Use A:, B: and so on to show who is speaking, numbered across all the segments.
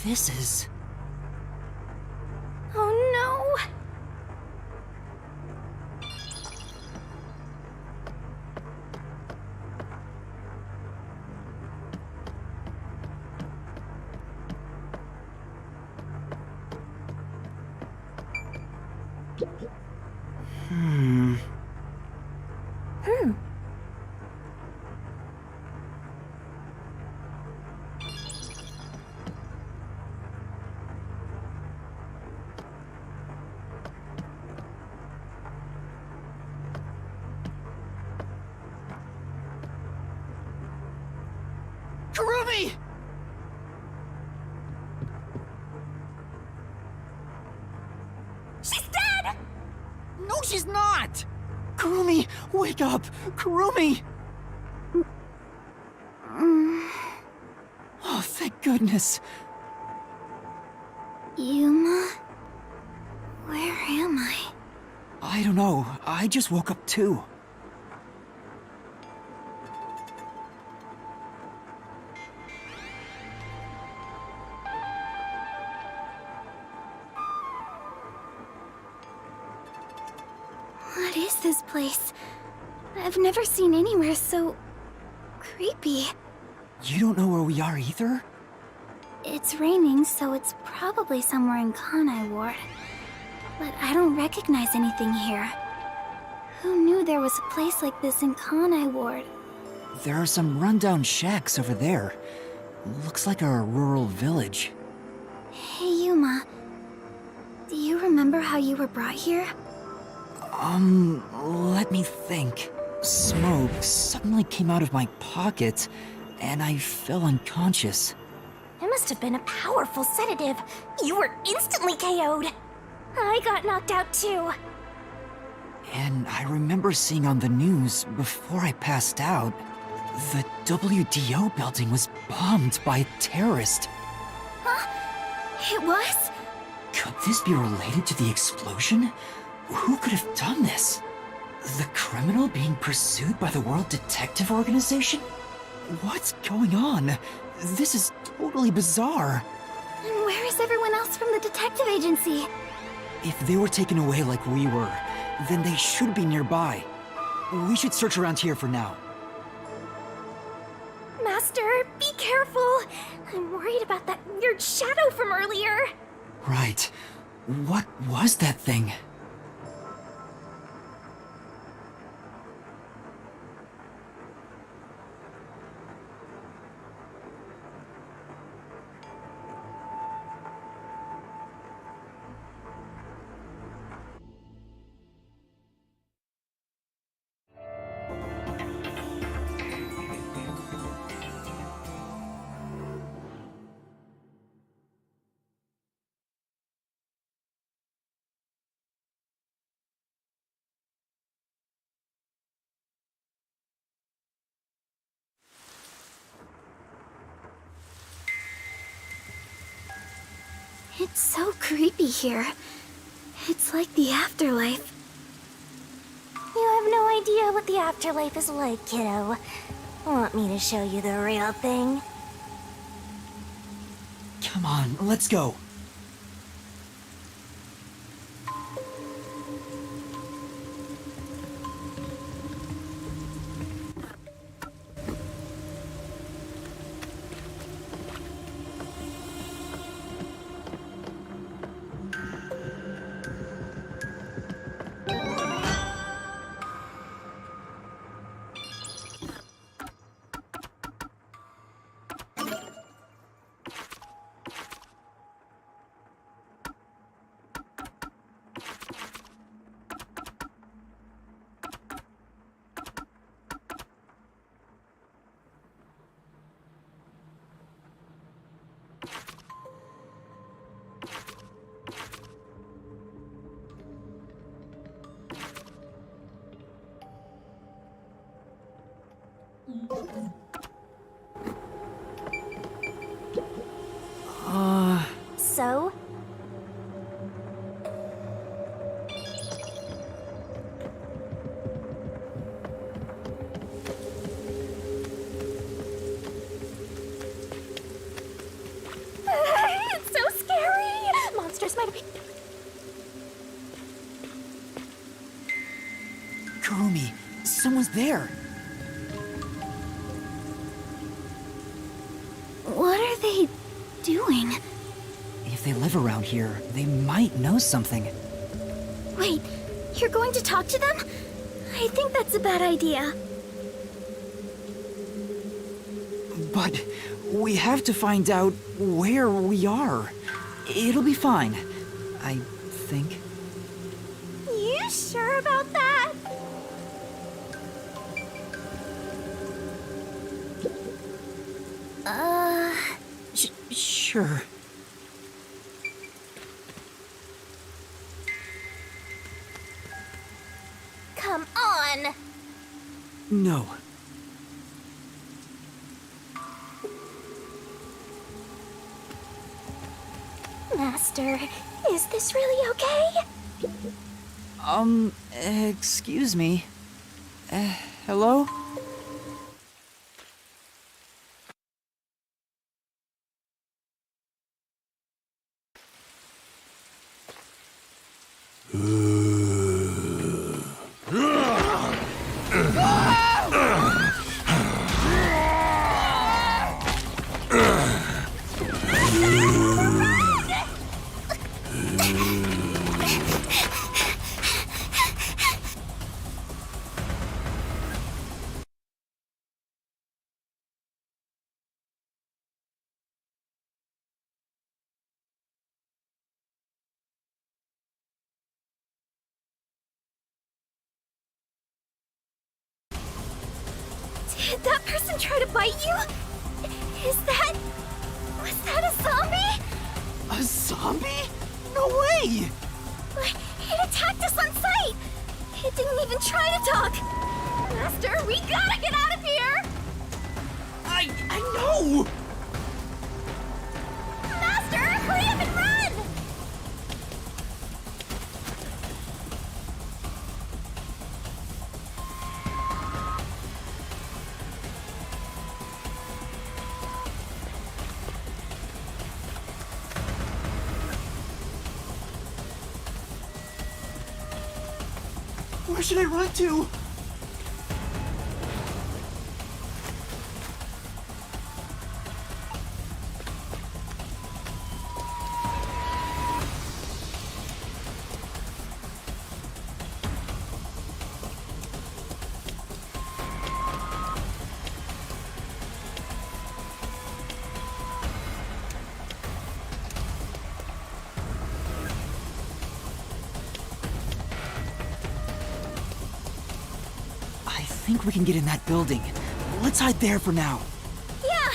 A: This is...
B: Oh no!
A: Hmm... Kurumi!
B: She's dead!
A: No, she's not! Kurumi, wake up! Kurumi! Oh, thank goodness.
B: Yuma? Where am I?
A: I don't know. I just woke up too.
B: What is this place? I've never seen anywhere so... creepy.
A: You don't know where we are either?
B: It's raining, so it's probably somewhere in Kanai Ward. But I don't recognize anything here. Who knew there was a place like this in Kanai Ward?
A: There are some rundown shacks over there. Looks like a rural village.
B: Hey, Yuma. Do you remember how you were brought here?
A: Let me think. Smoke suddenly came out of my pocket, and I fell unconscious.
B: It must have been a powerful sedative. You were instantly KO'd. I got knocked out too.
A: And I remember seeing on the news, before I passed out, the WDO building was bombed by a terrorist.
B: Huh? It was?
A: Could this be related to the explosion? Who could have done this? The criminal being pursued by the World Detective Organization? What's going on? This is totally bizarre.
B: And where is everyone else from the detective agency?
A: If they were taken away like we were, then they should be nearby. We should search around here for now.
B: Master, be careful. I'm worried about that weird shadow from earlier.
A: Right. What was that thing?
B: It's so creepy here. It's like the afterlife. You have no idea what the afterlife is like, kiddo. Want me to show you the real thing?
A: Come on, let's go.
B: So?
A: Kurumi, someone's there.
B: What are they doing?
A: If they live around here, they might know something.
B: Wait, you're going to talk to them? I think that's a bad idea.
A: But we have to find out where we are. It'll be fine, I think.
B: You sure about that?
A: Sure.
B: Come on!
A: No.
B: Master, is this really okay?
A: Excuse me. Hello?
B: Did that person try to bite you? Was that a zombie?
A: A zombie? No way!
B: It attacked us on sight! It didn't even try to talk! Master, we gotta get out of here!
A: I know!
B: Master, hurry up and run!
A: Where should I run to? I think we can get in that building. Let's hide there for now.
B: Yeah!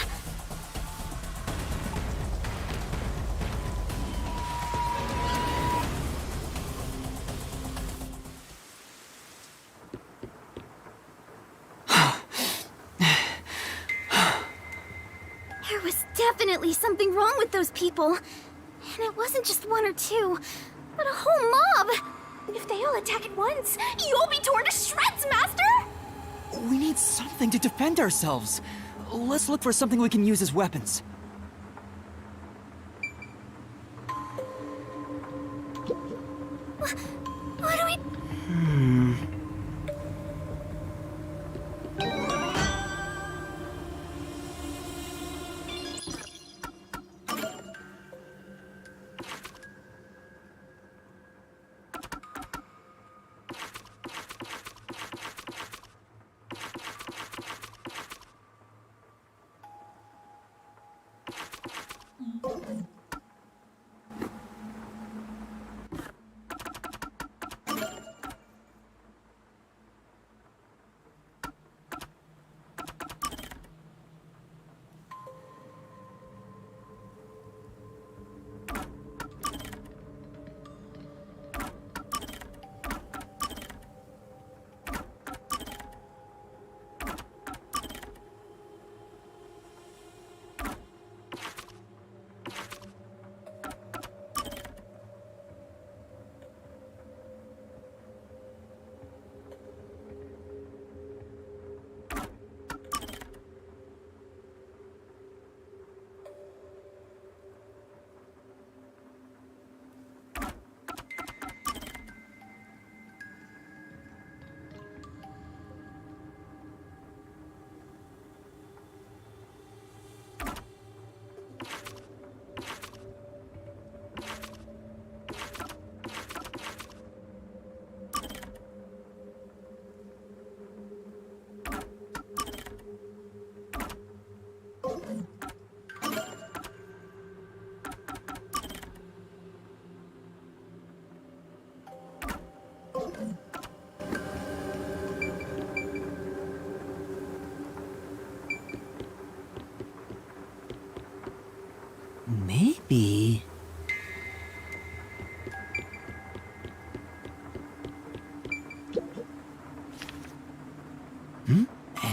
B: There was definitely something wrong with those people. And it wasn't just one or two, but a whole mob. If they all attack at once, you'll be torn to shreds, Master!
A: We need something to defend ourselves. Let's look for something we can use as weapons.
B: What do we...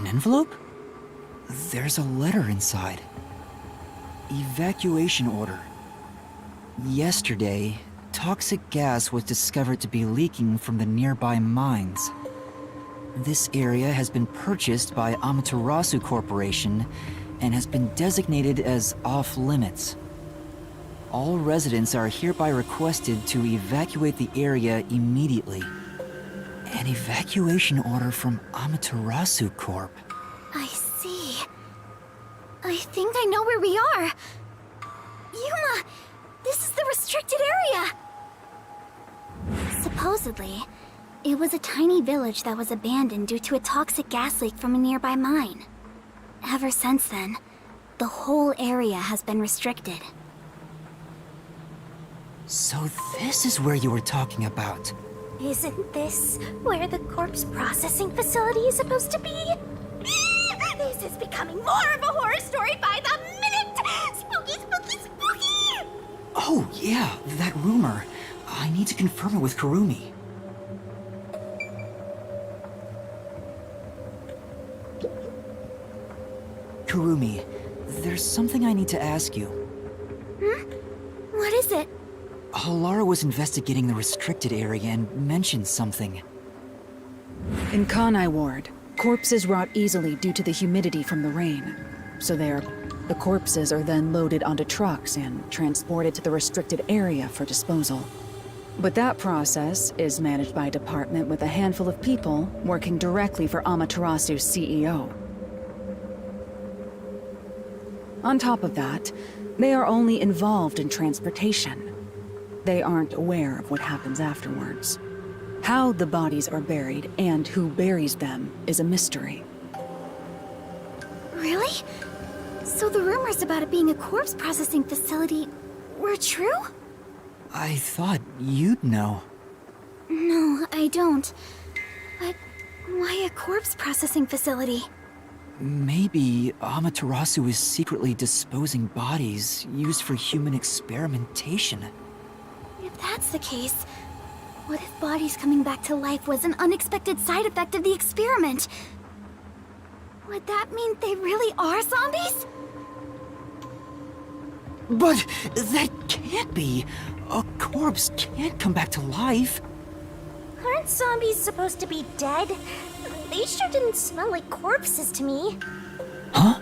A: An envelope? There's a letter inside. Evacuation order. Yesterday, toxic gas was discovered to be leaking from the nearby mines. This area has been purchased by Amaterasu Corporation and has been designated as off-limits. All residents are hereby requested to evacuate the area immediately. An evacuation order from Amaterasu Corp.
B: I see. I think I know where we are. Yuma, this is the restricted area. Supposedly, it was a tiny village that was abandoned due to a toxic gas leak from a nearby mine. Ever since then, the whole area has been restricted.
A: So this is where you were talking about.
B: Isn't this where the corpse processing facility is supposed to be? This is becoming more of a horror story by the minute! Spooky, spooky, spooky!
A: Oh, yeah, that rumor. I need to confirm it with Kurumi. Kurumi, there's something I need to ask you.
B: What is it?
A: Halara was investigating the restricted area and mentioned something.
C: In Kanai Ward, corpses rot easily due to the humidity from the rain. The corpses are then loaded onto trucks and transported to the restricted area for disposal. But that process is managed by a department with a handful of people working directly for Amaterasu's CEO. On top of that, they are only involved in transportation. They aren't aware of what happens afterwards. How the bodies are buried and who buries them is a mystery.
B: Really? So the rumors about it being a corpse processing facility were true?
A: I thought you'd know.
B: No, I don't. But why a corpse processing facility?
A: Maybe Amaterasu is secretly disposing bodies used for human experimentation.
B: If that's the case, what if bodies coming back to life was an unexpected side effect of the experiment? Would that mean they really are zombies?
A: But that can't be. A corpse can't come back to life.
B: Aren't zombies supposed to be dead? They sure didn't smell like corpses to me.
A: Huh?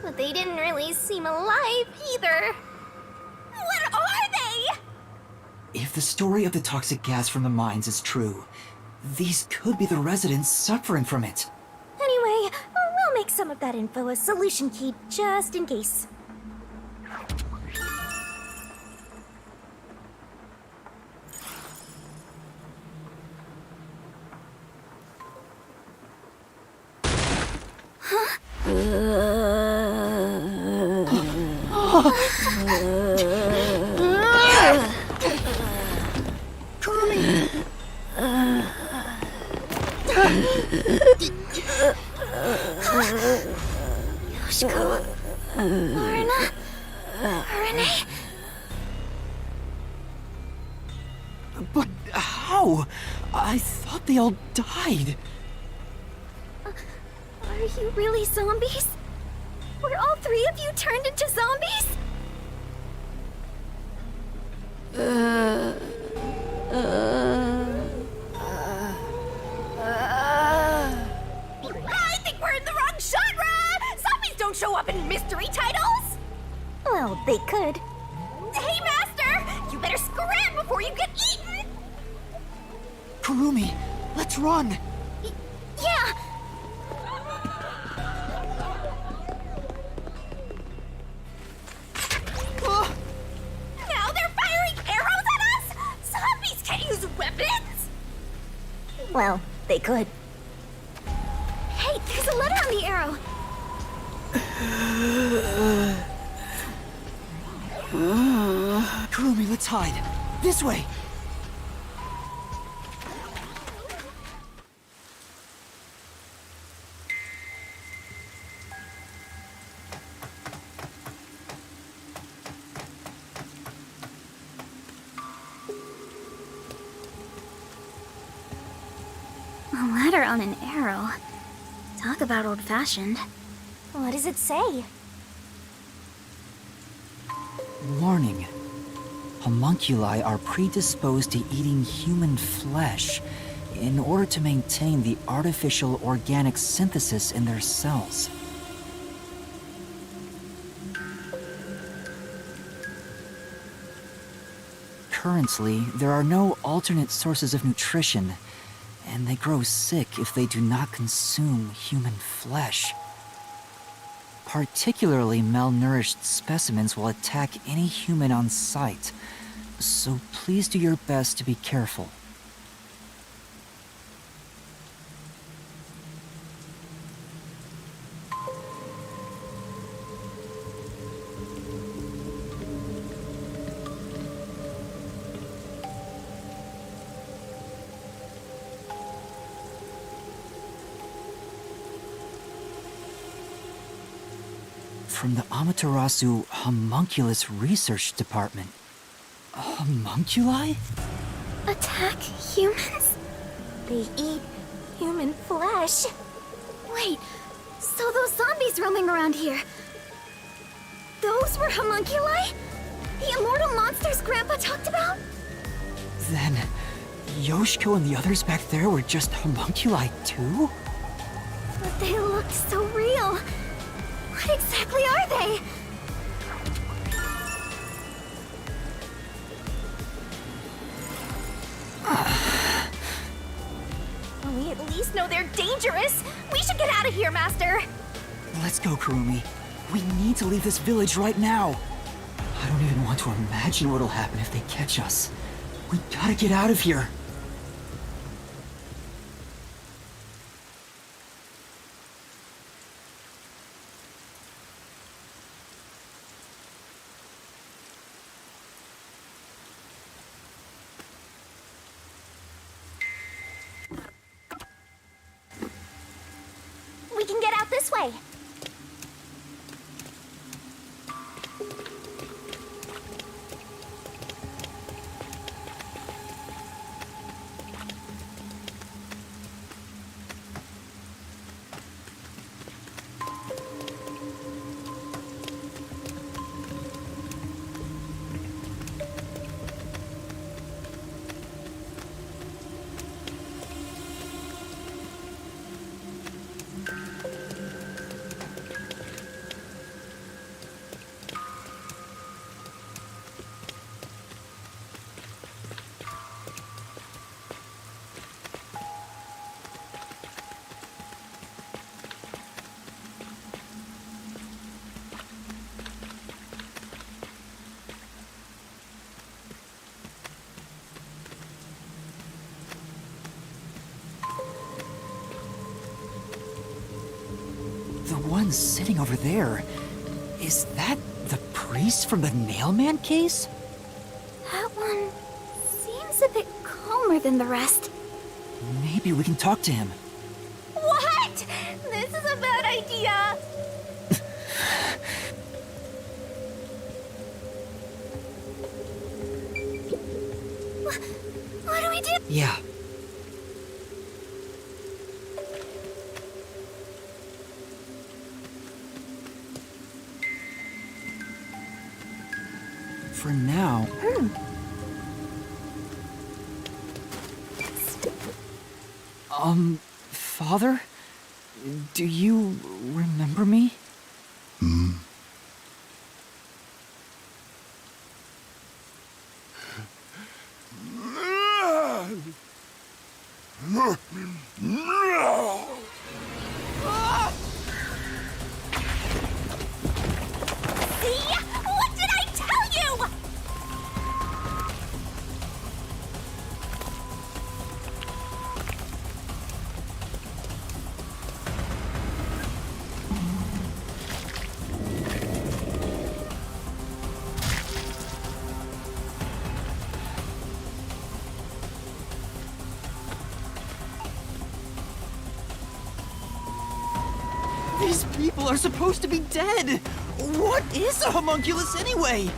B: But they didn't really seem alive either. What are they?
A: If the story of the toxic gas from the mines is true, these could be the residents suffering from it.
B: Anyway, we'll make some of that info a solution key just in case. Yoshiko, Lorna, Renee.
A: But how? I thought they all died.
B: Are you really zombies? Were all three of you turned into zombies?
D: I think we're in the wrong genre! Zombies don't show up in mystery titles!
B: Well, they could.
D: Hey, Master! You better scram before you get eaten!
A: Kurumi, let's run.
B: Yeah!
D: Now they're firing arrows at us? Zombies can't use weapons!
B: Well, they could. Hey, there's a letter on the arrow.
A: Kurumi, let's hide. This way.
B: A ladder on an arrow. Talk about old-fashioned.
D: What does it say?
A: Warning. Homunculi are predisposed to eating human flesh in order to maintain the artificial organic synthesis in their cells. Currently, there are no alternate sources of nutrition, and they grow sick if they do not consume human flesh. Particularly malnourished specimens will attack any human on sight, so please do your best to be careful. From the Amaterasu Homunculus Research Department. Homunculi?
B: Attack humans?
D: They eat human flesh.
B: Wait, so those zombies roaming around here, those were homunculi? The immortal monsters Grandpa talked about?
A: Then, Yoshiko and the others back there were just homunculi too?
B: But they looked so real. What exactly are they?
D: We at least know they're dangerous. We should get out of here, Master.
A: Let's go, Kurumi. We need to leave this village right now. I don't even want to imagine what'll happen if they catch us. We gotta get out of here.
D: We can get out this way.
A: The one sitting over there, is that the priest from the Nailman case?
B: That one seems a bit calmer than the rest.
A: Maybe we can talk to him.
D: What? This is a bad idea.
B: What do we do?
A: Yeah. For now... Father? Do you remember me?
D: See? What did I tell you?
A: These people are supposed to be dead! What is a homunculus anyway?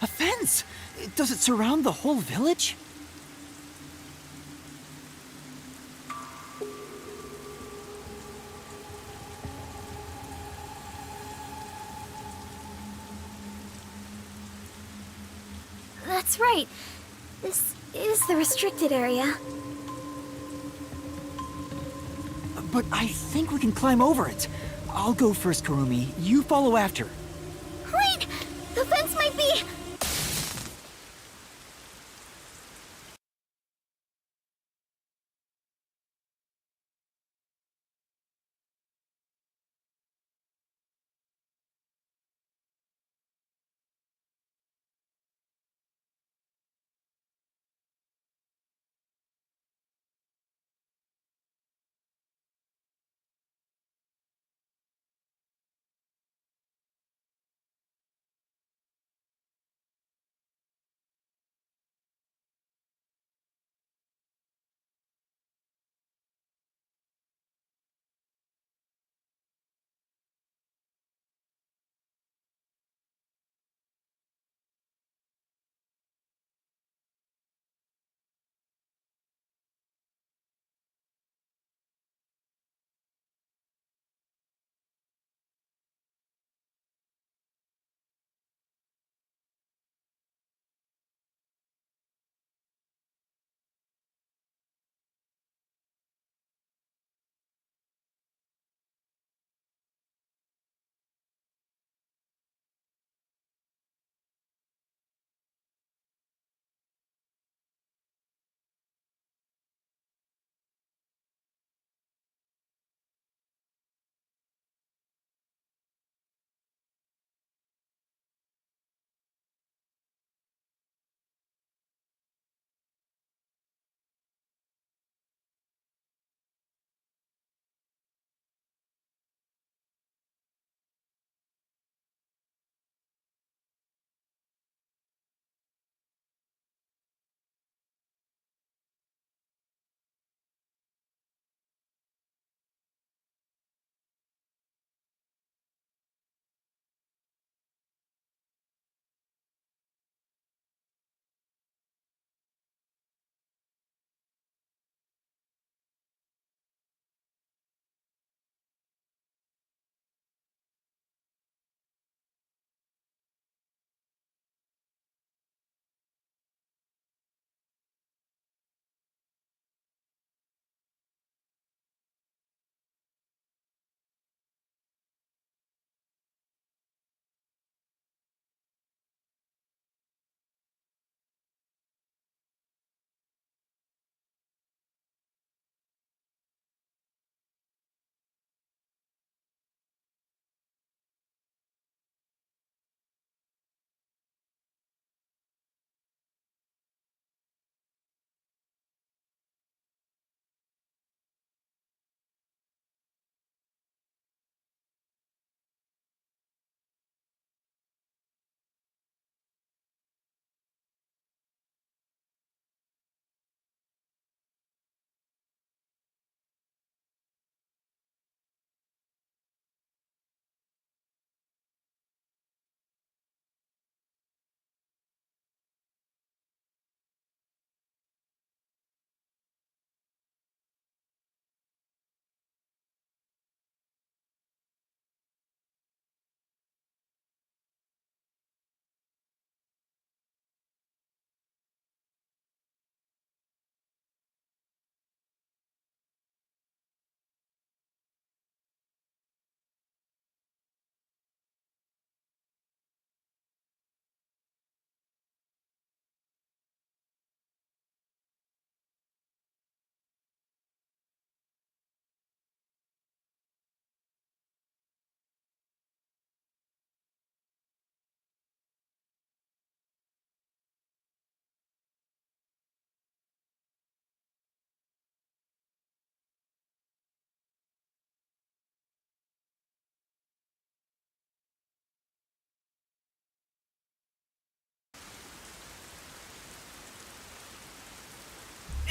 A: A fence! Does it surround the whole village?
B: That's right. This is the restricted area.
A: But I think we can climb over it. I'll go first, Kurumi. You follow after.
B: Wait! The fence might be...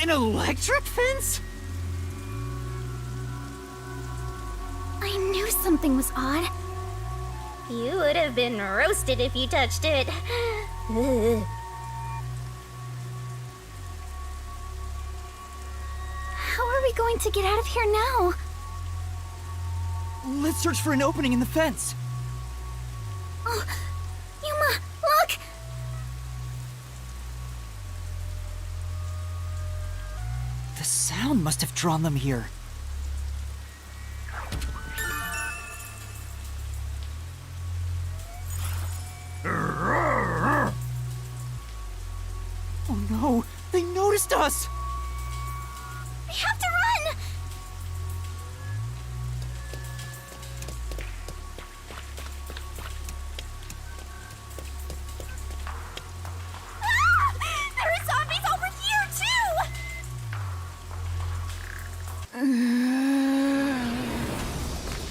A: An electric fence?
B: I knew something was odd. You would have been roasted if you touched it. Ugh. How are we going to get out of here now?
A: Let's search for an opening in the fence.
B: Oh, Yuma, look!
A: The sound must have drawn them here. Oh no, they noticed us!
B: We have to run! Ah! There are zombies over here, too!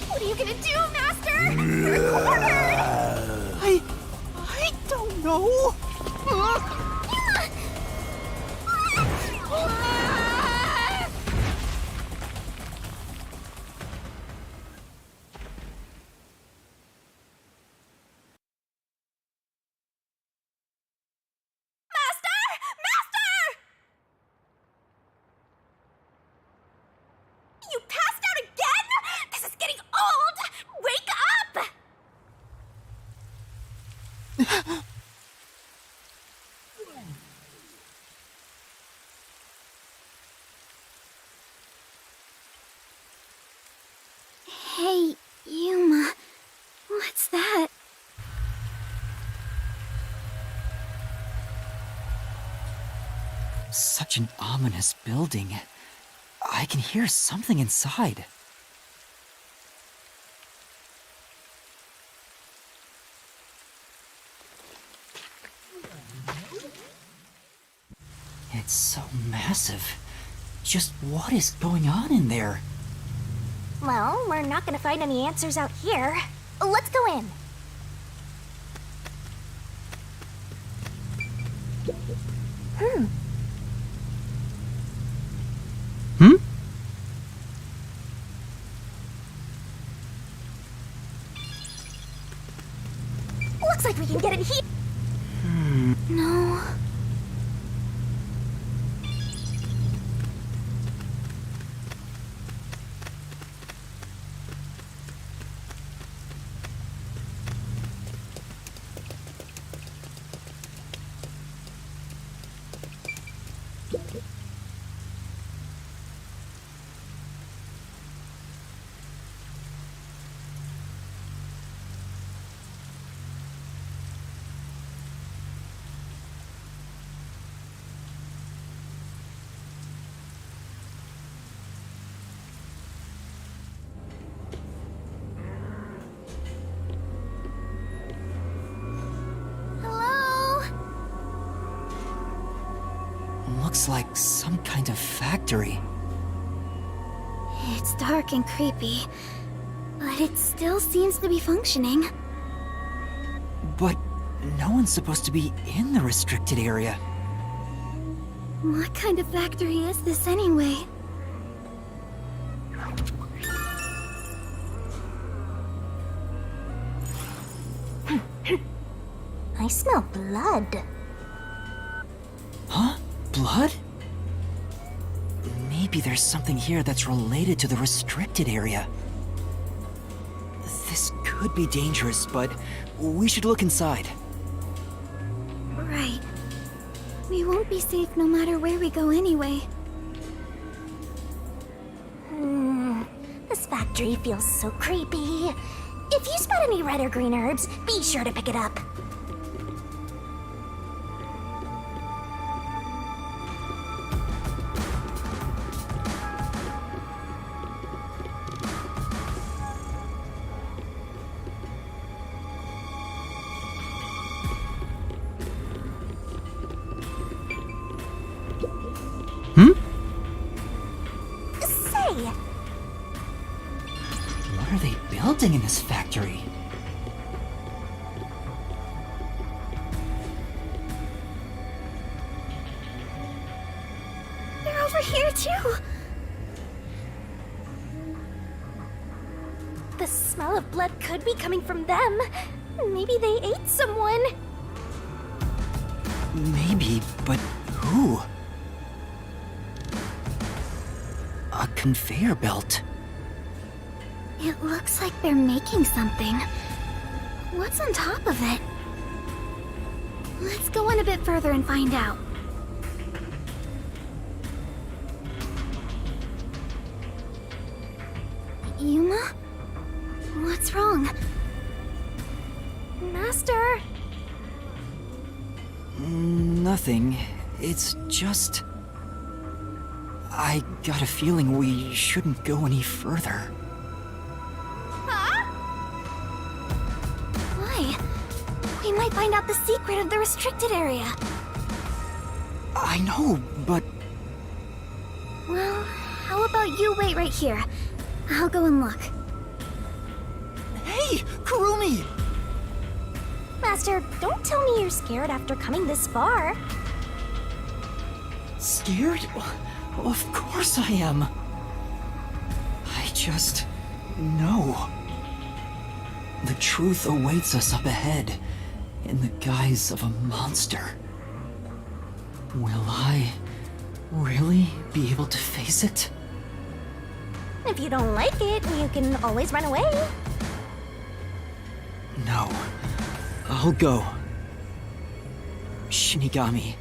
B: What are you gonna do, Master? You're cornered!
A: I don't know.
D: You passed out again? This is getting old! Wake up!
B: Hey, Yuma. What's that?
A: Such an ominous building. I can hear something inside. It's so massive. Just what is going on in there?
B: Well, we're not gonna find any answers out here. Let's go in.
D: Looks like we can get in here.
B: No. Hello?
A: Looks like some kind of factory.
B: It's dark and creepy, but it still seems to be functioning.
A: But no one's supposed to be in the restricted area.
B: What kind of factory is this anyway? I smell blood.
A: Huh? Blood? Maybe there's something here that's related to the restricted area. This could be dangerous, but we should look inside.
B: Right. We won't be safe no matter where we go anyway.
D: This factory feels so creepy. If you spot any red or green herbs, be sure to pick it up. Say,
A: What are they building in this factory?
B: They're over here too.
D: the
B: smell of blood could be coming from them. Maybe they ate someone.
A: Maybe, but who? A conveyor belt.
B: It looks like they're making something. What's on top of it? Let's go in a bit further and find out. Yuma? What's wrong? Master?
A: Nothing. It's just... I got a feeling we shouldn't go any further.
B: Why? We might find out the secret of the restricted area.
A: I know, but...
B: Well, how about you wait right here? I'll go and look.
A: Hey, Kurumi!
B: Master, don't tell me you're scared after coming this far.
A: Scared? Of course I am. I just know. The truth awaits us up ahead, in the guise of a monster. Will I really be able to face it?
B: If you don't like it, you can always run away.
A: No. I'll go. Shinigami,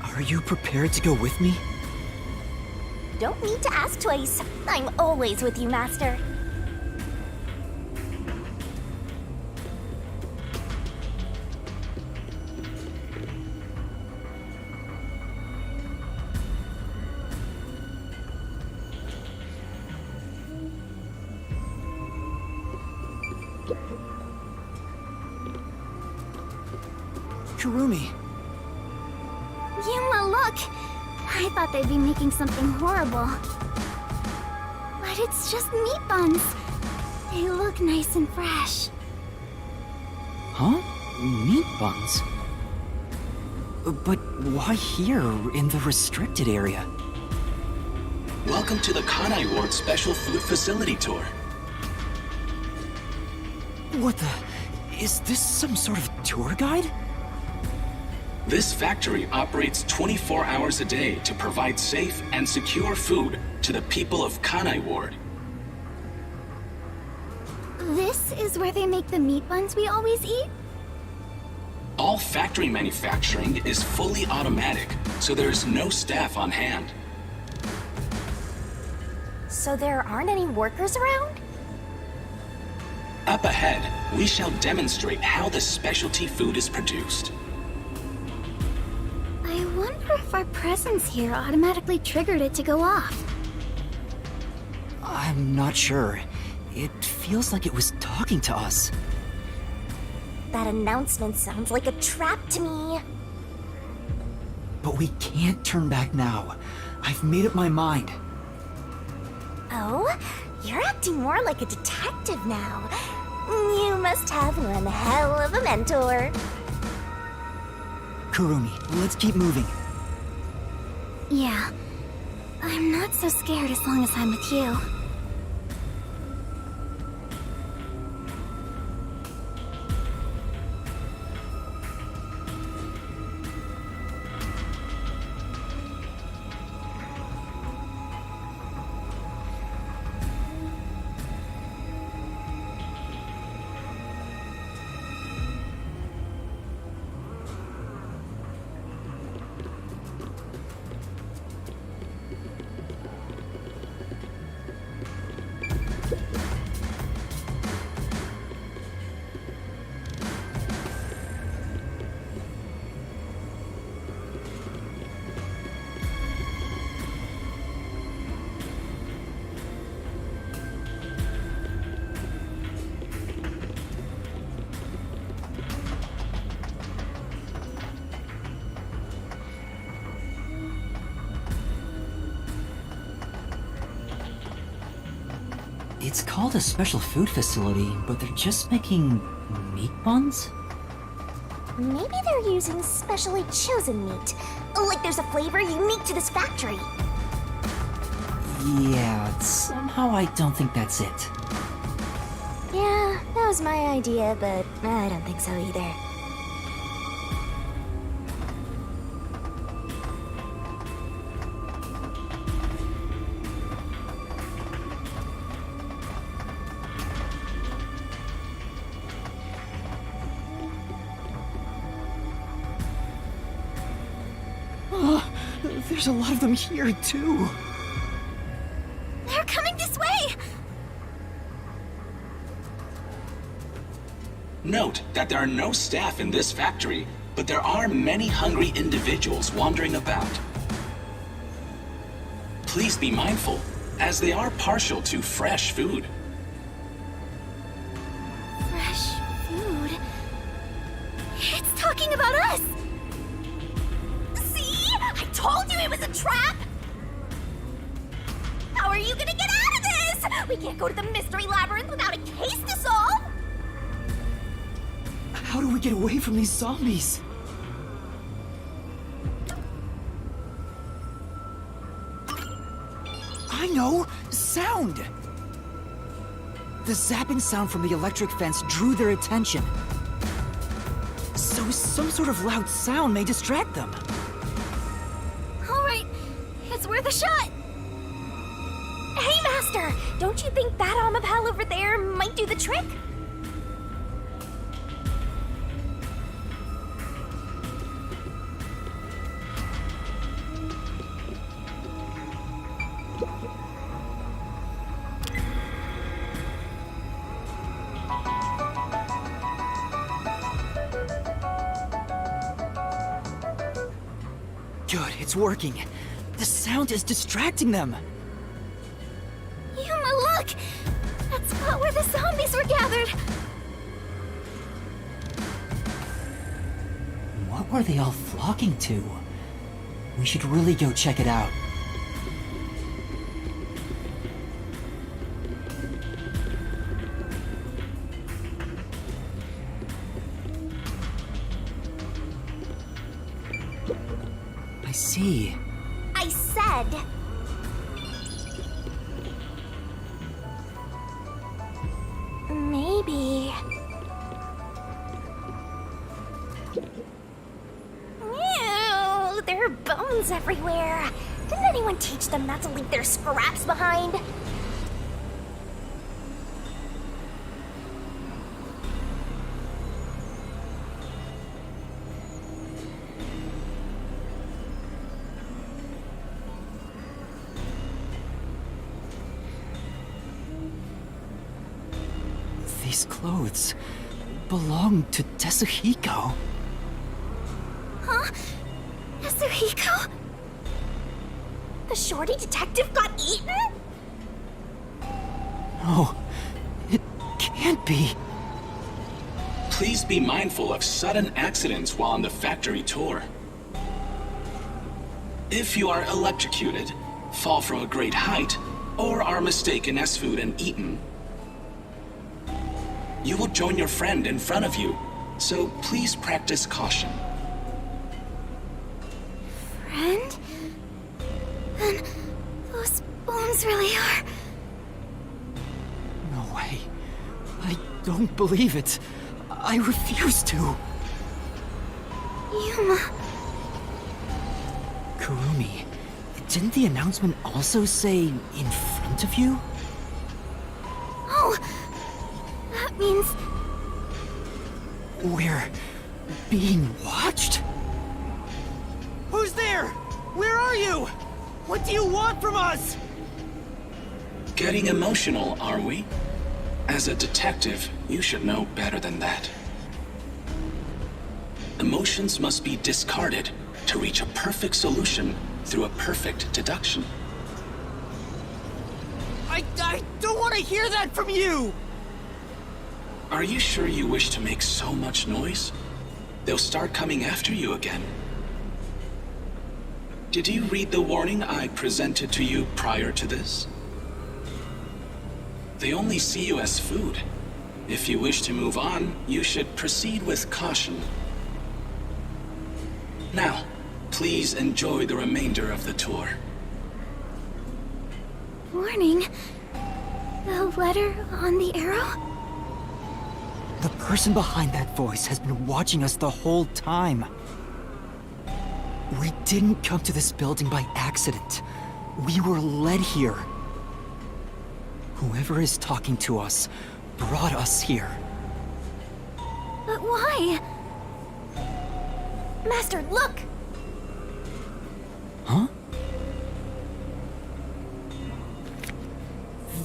A: are you prepared to go with me?
B: Don't need to ask twice. I'm always with you, Master.
A: Kurumi.
B: Yuma, look! I thought they'd be making something horrible. But it's just meat buns. They look nice and fresh.
A: Huh? Meat buns? But why here, in the restricted area?
E: Welcome to the Kanai Ward Special Food Facility Tour.
A: What the... Is this some sort of tour guide?
E: This factory operates 24 hours a day to provide safe and secure food to the people of Kanai Ward.
B: This is where they make the meat buns we always eat?
E: All factory manufacturing is fully automatic, so there is no staff on hand.
B: So there aren't any workers around?
E: Up ahead, we shall demonstrate how the specialty food is produced.
B: I wonder if our presence here automatically triggered it to go off.
A: I'm not sure. It feels like it was talking to us.
B: That announcement sounds like a trap to me.
A: But we can't turn back now. I've made up my mind.
B: Oh? You're acting more like a detective now. You must have one hell of a mentor.
A: Kurumi, let's keep moving.
B: Yeah. I'm not so scared as long as I'm with you.
A: It's called a special food facility, but they're just making meat buns?
B: Maybe they're using specially chosen meat. Like there's a flavor unique to this factory.
A: Yeah, somehow I don't think that's it.
B: Yeah, that was my idea, but I don't think so either.
A: There's a lot of them here, too.
B: They're coming this way!
E: Note that there are no staff in this factory, but there are many hungry individuals wandering about. Please be mindful, as they are partial to fresh food.
B: Fresh food? It's talking about us! See? I told you it was a trap! How are you gonna get out of this? We can't go to the mystery labyrinth without a case to solve!
A: How do we get away from these zombies? I know! Sound! The zapping sound from the electric fence drew their attention. So some sort of loud sound may distract them.
B: Alright, it's worth a shot! Hey, Master! Don't you think that arm of hell over there might do the trick?
A: Good, it's working. The sound is distracting them.
B: Yuma, look! That spot where the zombies were gathered!
A: What were they all flocking to? We should really go check it out. I see.
B: I said... maybe... Ew, there are bones everywhere. Didn't anyone teach them not to leave their scraps behind?
A: These clothes belong to Tetsuhiko.
B: Huh? Yasuhiko? The shorty detective got eaten?
A: No, it can't be.
E: Please be mindful of sudden accidents while on the factory tour. If you are electrocuted, fall from a great height, or are mistaken as food and eaten, you will join your friend in front of you, so please practice caution.
B: Friend? Then those bones really are...
A: No way. I don't believe it. I refuse to.
B: Yuma...
A: Kurumi, didn't the announcement also say in front of you?
B: Oh! That means...
A: We're being watched?
F: Who's there? Where are you? What do you want from us?
E: Getting emotional, are we? As a detective, you should know better than that. Emotions must be discarded to reach a perfect solution through a perfect deduction.
F: I don't want to hear that from you!
E: Are you sure you wish to make so much noise? They'll start coming after you again. Did you read the warning I presented to you prior to this? They only see you as food. If you wish to move on, you should proceed with caution. Now, please enjoy the remainder of the tour.
B: Warning? The letter on the arrow?
A: The person behind that voice has been watching us the whole time. We didn't come to this building by accident. We were led here. Whoever is talking to us brought us here.
B: But why?
D: Master, look!
A: Huh?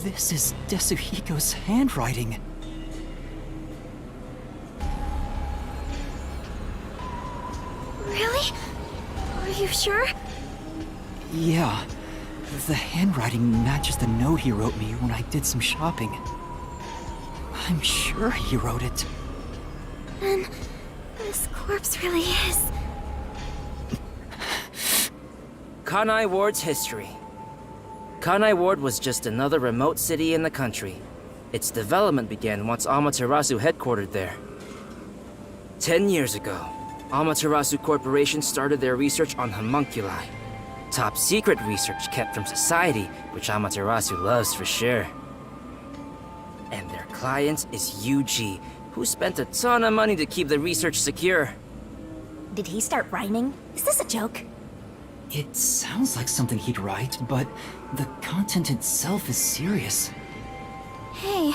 A: This is Desuhiko's handwriting.
B: Really? Are you sure?
A: Yeah. The handwriting matches the note he wrote me when I did some shopping. I'm sure he wrote it.
B: Then this corpse really is...
G: Kanai Ward's history. Kanai Ward was just another remote city in the country. Its development began once Amaterasu headquartered there. 10 years ago, Amaterasu Corporation started their research on homunculi. Top secret research kept from society, which Amaterasu loves for sure. And their client is UG, who spent a ton of money to keep the research secure.
D: Did he start rhyming? Is this a joke?
A: It sounds like something he'd write, but the content itself is serious.
B: Hey,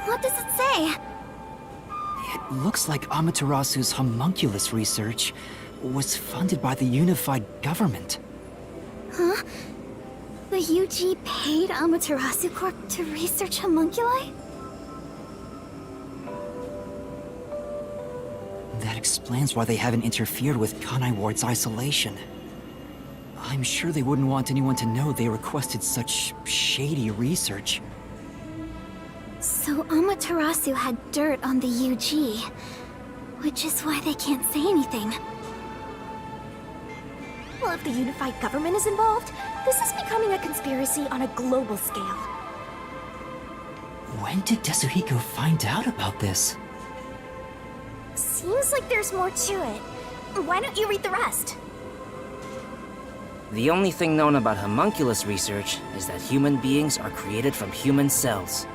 B: what does it say?
A: It looks like Amaterasu's homunculus research was funded by the unified government.
B: Huh? The UG paid Amaterasu Corp to research homunculi?
A: That explains why they haven't interfered with Kanai Ward's isolation. I'm sure they wouldn't want anyone to know they requested such shady research.
B: So Amaterasu had dirt on the UG, which is why they can't say anything.
D: Well, if the unified government is involved, this is becoming a conspiracy on a global scale.
A: When did Desuhiko find out about this?
D: Seems like there's more to it. Why don't you read the rest?
G: The only thing known about homunculus research is that human beings are created from human cells.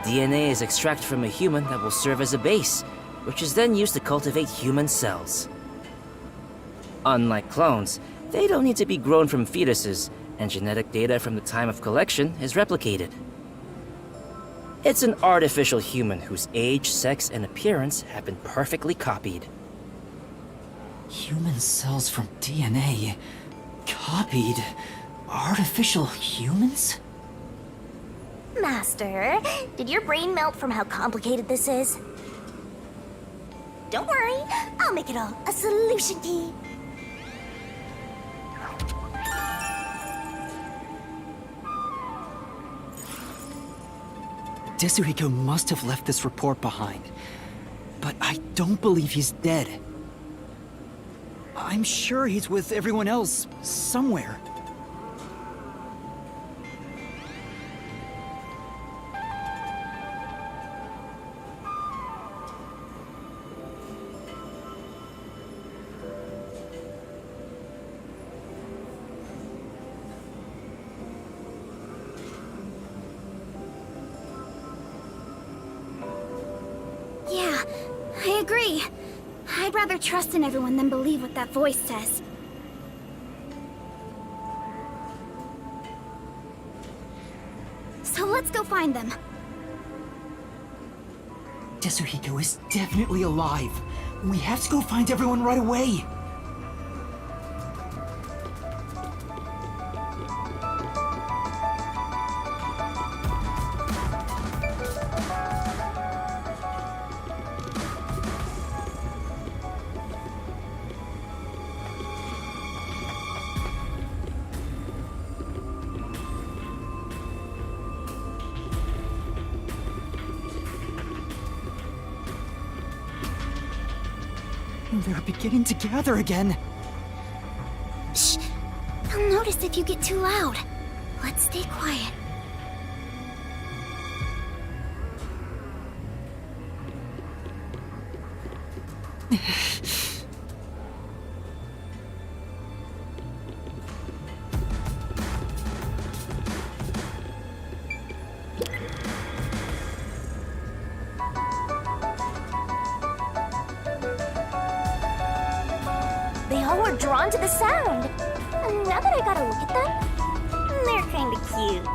G: DNA is extracted from a human that will serve as a base, which is then used to cultivate human cells. Unlike clones, they don't need to be grown from fetuses, and genetic data from the time of collection is replicated. It's an artificial human whose age, sex, and appearance have been perfectly copied.
A: Human cells from DNA. Copied. Artificial humans?
D: Master, did your brain melt from how complicated this is? Don't worry, I'll make it all a solution key.
A: Desuhiko must have left this report behind. But I don't believe he's dead. I'm sure he's with everyone else, somewhere.
B: Yeah, I agree. I'd rather trust in everyone than believe what that voice says. So let's go find them.
A: Desuhiko is definitely alive. We have to go find everyone right away. They're beginning to gather again.
B: Shh! They'll notice if you get too loud. Let's stay quiet.
D: all were drawn to the sound. And now that I gotta look at them, they're kinda cute.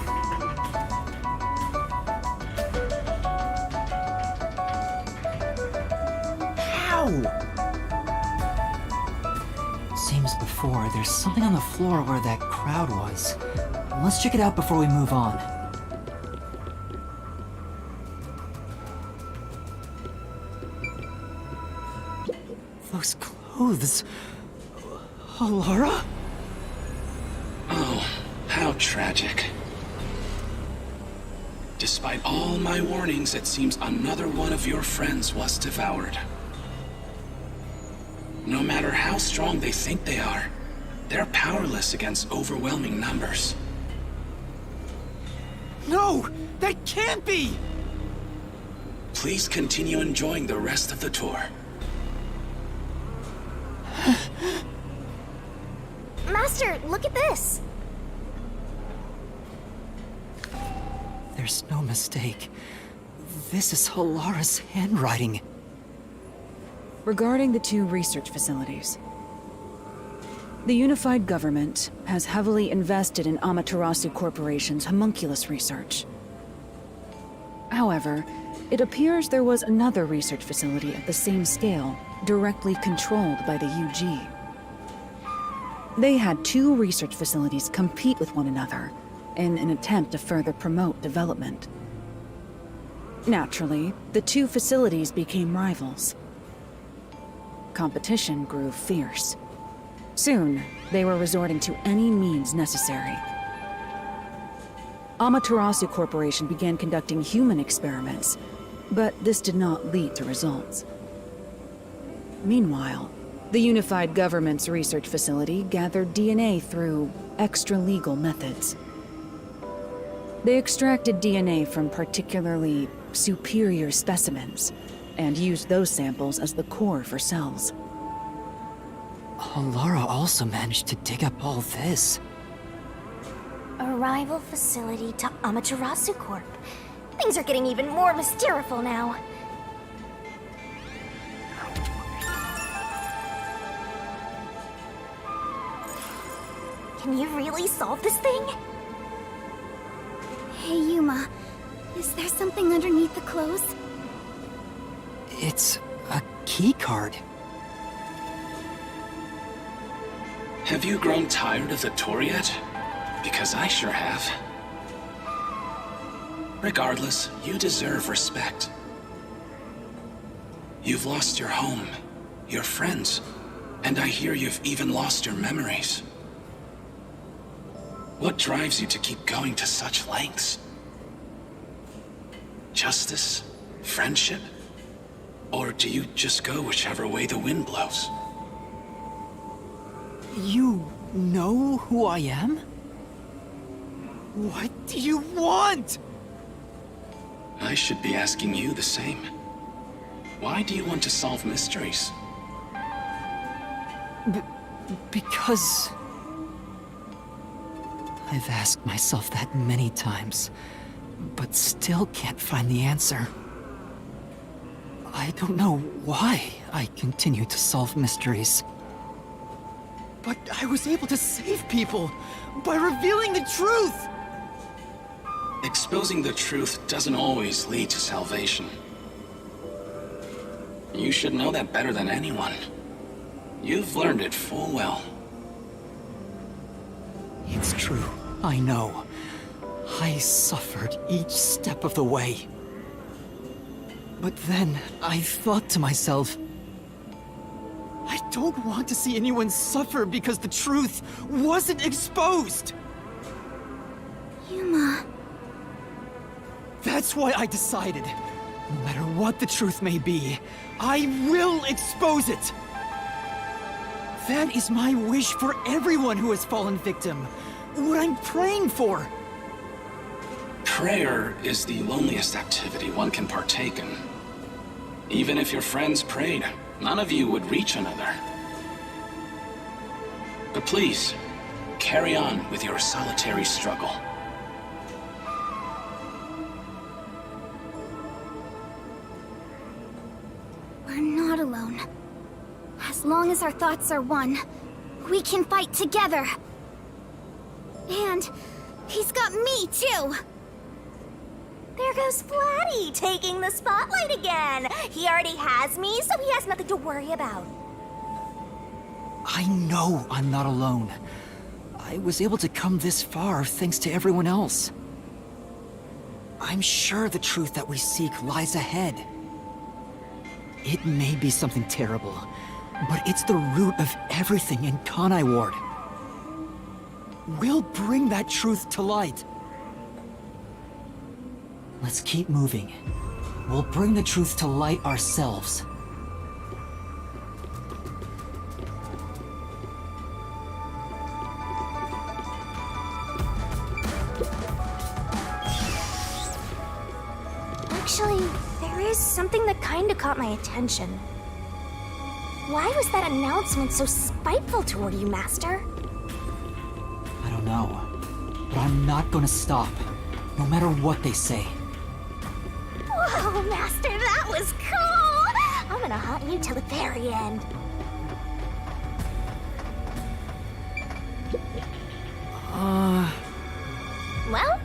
F: How?
A: Seems before there's something on the floor where that crowd was. Let's check it out before we move on. Those clothes... Alara?
E: Oh, how tragic. Despite all my warnings, it seems another one of your friends was devoured. No matter how strong they think they are, they're powerless against overwhelming numbers.
F: No! That can't be!
E: Please continue enjoying the rest of the tour.
D: Master, look at this!
A: There's no mistake. This is Alara's handwriting.
C: Regarding the two research facilities, the unified government has heavily invested in Amaterasu Corporation's homunculus research. However, it appears there was another research facility at the same scale, directly controlled by the UG. They had two research facilities compete with one another in an attempt to further promote development. Naturally, the two facilities became rivals. Competition grew fierce. Soon, they were resorting to any means necessary. Amaterasu Corporation began conducting human experiments, but this did not lead to results. Meanwhile, the unified government's research facility gathered DNA through extra-legal methods. They extracted DNA from particularly superior specimens, and used those samples as the core for cells.
A: Alara also managed to dig up all this.
D: A rival facility to Amaterasu Corp. Things are getting even more mysteriful now. Can you really solve this thing?
B: Hey, Yuma. Is there something underneath the clothes?
A: It's a key card.
E: Have you grown tired of the tour yet? Because I sure have. Regardless, you deserve respect. You've lost your home, your friends, and I hear you've even lost your memories. What drives you to keep going to such lengths? Justice? Friendship? Or do you just go whichever way the wind blows?
A: You know who I am?
F: What do you want?
E: I should be asking you the same. Why do you want to solve mysteries?
A: Because... I've asked myself that many times, but still can't find the answer. I don't know why I continue to solve mysteries.
F: But I was able to save people by revealing the truth!
E: Exposing the truth doesn't always lead to salvation. You should know that better than anyone. You've learned it full well.
A: It's true, I know. I suffered each step of the way. But then I thought to myself,
F: I don't want to see anyone suffer because the truth wasn't exposed!
B: Yuma.
F: That's why I decided, no matter what the truth may be, I will expose it! That is my wish for everyone who has fallen victim. What I'm praying for.
E: Prayer is the loneliest activity one can partake in. Even if your friends prayed, none of you would reach another. But please, carry on with your solitary struggle.
B: We're not alone. As long as our thoughts are one, We can fight together. And he's got me, too.
D: There goes Flatty, taking the spotlight again. He already has me, so he has nothing to worry about.
A: I know I'm not alone. I was able to come this far thanks to everyone else. I'm sure the truth that we seek lies ahead. It may be something terrible, but it's the root of everything in Kanai Ward. We'll bring that truth to light. Let's keep moving. We'll bring the truth to light ourselves.
D: Actually, there is something that kinda caught my attention. Why was that announcement so spiteful toward you, Master?
A: I don't know, but I'm not gonna stop, no matter what they say.
D: Whoa, Master, that was cool! I'm gonna haunt you till the very end. Well?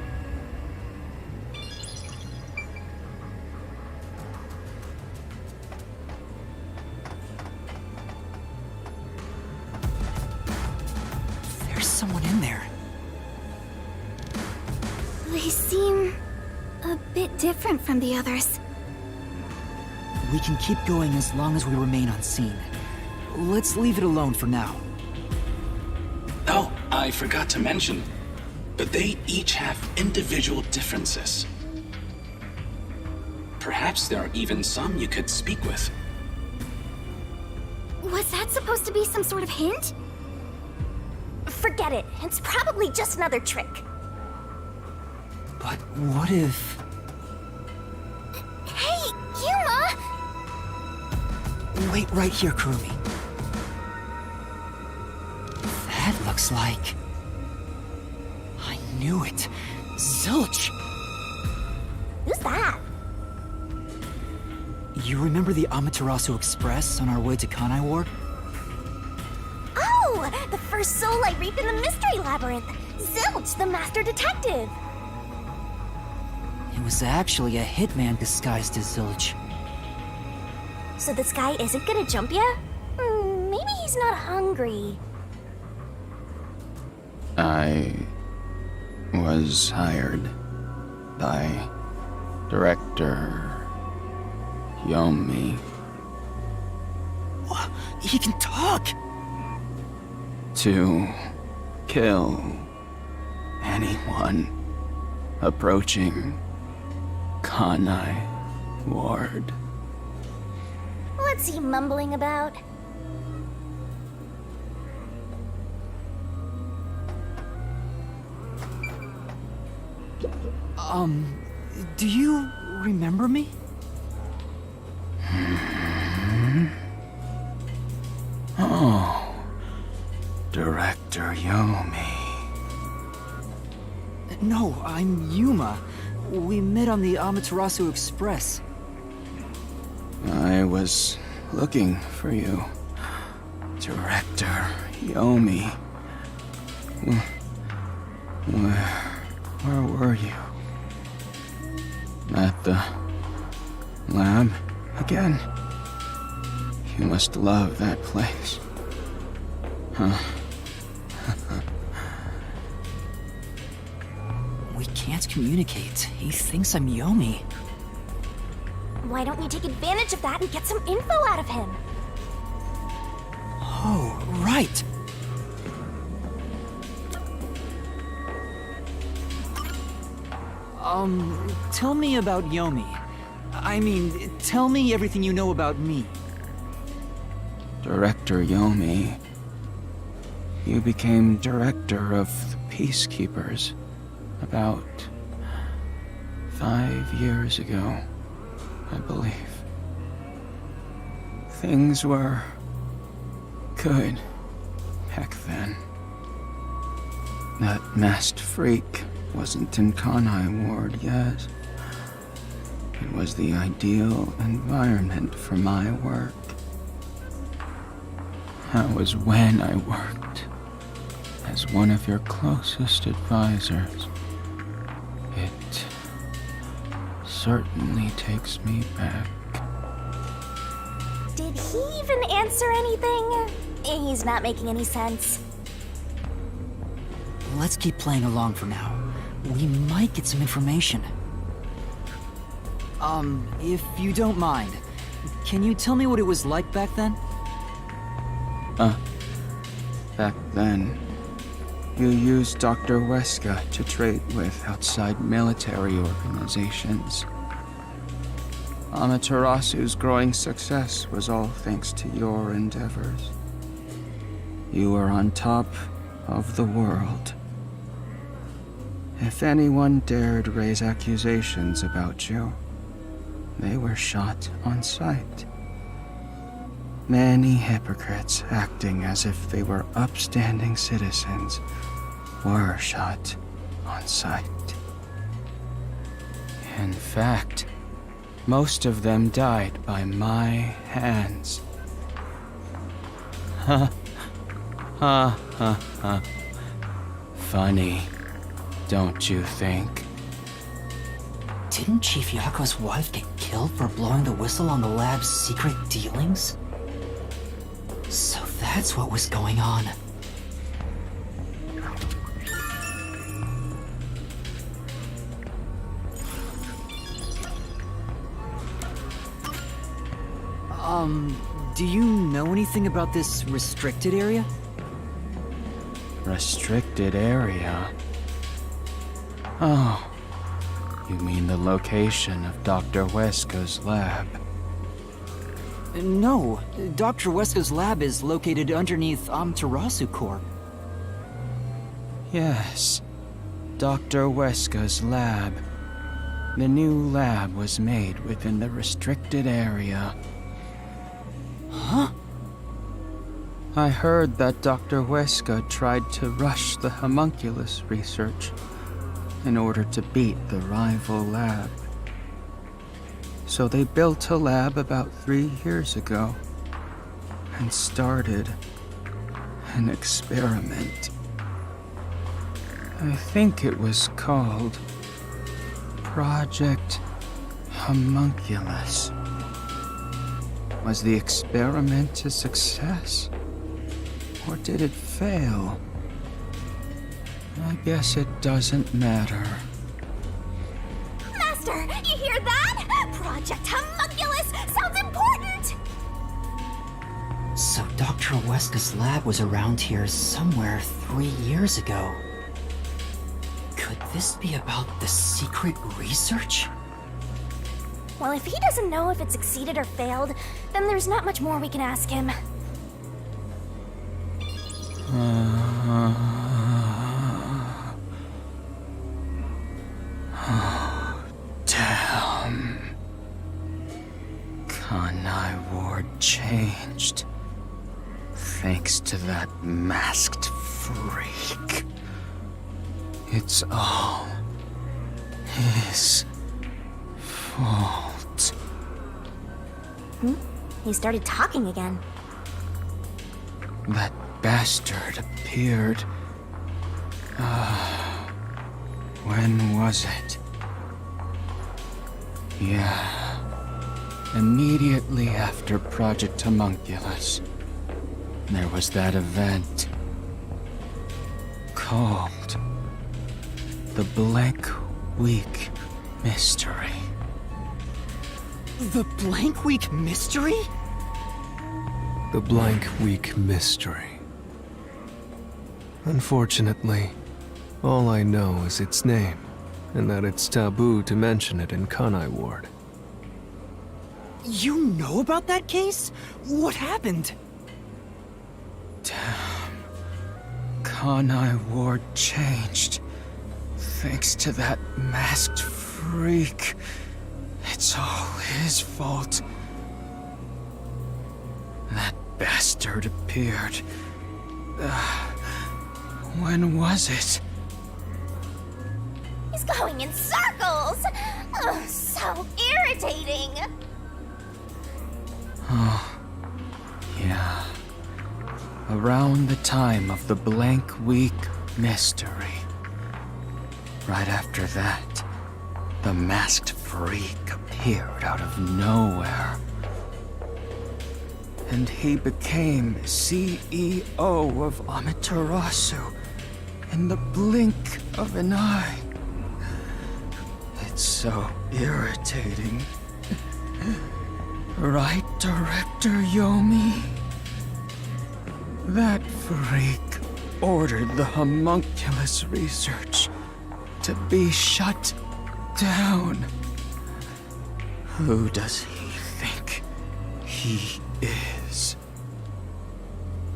A: There's someone in there.
B: They seem a bit different from the others.
A: We can keep going as long as we remain unseen. Let's leave it alone for now.
E: Oh, I forgot to mention, but they each have individual differences. Perhaps there are even some you could speak with.
B: Was that supposed to be some sort of hint?
D: Forget it. It's probably just another trick.
A: But what if...
B: Hey, Yuma!
A: Wait right here, Kurumi. That looks like... I knew it. Zilch!
D: Who's that?
A: You remember the Amaterasu Express on our way to Kanai Ward?
D: Oh! The first soul I reaped in the Mystery Labyrinth! Zilch, the Master Detective!
A: It was actually a hitman disguised as Zilch.
D: So this guy isn't gonna jump ya? Maybe he's not hungry.
H: I was hired by Director Yomi
A: He can talk!
H: to kill anyone approaching Kanai Ward.
D: What's he mumbling about?
A: Do you remember me?
H: Oh, Director Yomi.
A: No, I'm Yuma. We met on the Amaterasu Express.
H: I was looking for you, Director Yomi. Where were you? At the lab again? You must love that place. Huh?
A: We can't communicate. He thinks I'm Yomi.
D: Why don't you take advantage of that and get some info out of him?
A: Oh, right. Tell me about Yomi. I mean, tell me everything you know about me.
H: Director Yomi, you became director of the Peacekeepers about 5 years ago, I believe. Things were good back then. That masked freak wasn't in Kanai Ward yet. It was the ideal environment for my work. That was when I worked as one of your closest advisors. It certainly takes me back.
D: Did he even answer anything? He's not making any sense.
A: Let's keep playing along for now. We might get some information. If you don't mind, can you tell me what it was like back then?
H: Back then, you used Dr. Weska to trade with outside military organizations. Amaterasu's growing success was all thanks to your endeavors. You were on top of the world. If anyone dared raise accusations about you, they were shot on sight. Many hypocrites acting as if they were upstanding citizens were shot on sight. In fact, most of them died by my hands. Ha ha ha ha. Funny, don't you think?
A: Didn't Chief Yako's wife get killed for blowing the whistle on the lab's secret dealings? So that's what was going on. Do you know anything about this restricted area?
H: Restricted area? Oh, you mean the location of Dr. Weska's lab?
A: No, Dr. Weska's lab is located underneath Amaterasu Corp.
H: Yes, Dr. Weska's lab. The new lab was made within the restricted area.
A: Huh?
H: I heard that Dr. Weska tried to rush the homunculus research in order to beat the rival lab. So they built a lab about 3 years ago and started an experiment. I think it was called Project Homunculus. Was the experiment a success? Or did it fail? I guess it doesn't matter.
D: Master, you hear that? Project Homunculus sounds important!
A: So Dr. Weska's lab was around here somewhere 3 years ago. Could this be about the secret research?
D: Well, if he doesn't know if it succeeded or failed, then there's not much more we can ask him.
H: Damn. Kanai Ward changed. Thanks to that masked freak. It's all his fault.
D: He started talking again.
H: That bastard appeared. When was it? Yeah. Immediately after Project Homunculus, there was that event called the Blank Week Mystery.
A: The Blank Week Mystery?
I: The Blank Week Mystery. Unfortunately, all I know is its name, and that it's taboo to mention it in Kanai Ward.
A: You know about that case? What happened?
H: Damn. Kanai Ward changed. Thanks to that masked freak. It's all his fault. That bastard appeared. When was it?
D: He's going in circles! Ugh, so irritating!
H: Oh, yeah. around the time of the Blank Week mystery. Right after that, the masked freak appeared out of nowhere. And he became CEO of Amaterasu in the blink of an eye. It's so irritating. Right, Director Yomi? That freak ordered the homunculus research to be shut down. Who does he think he is?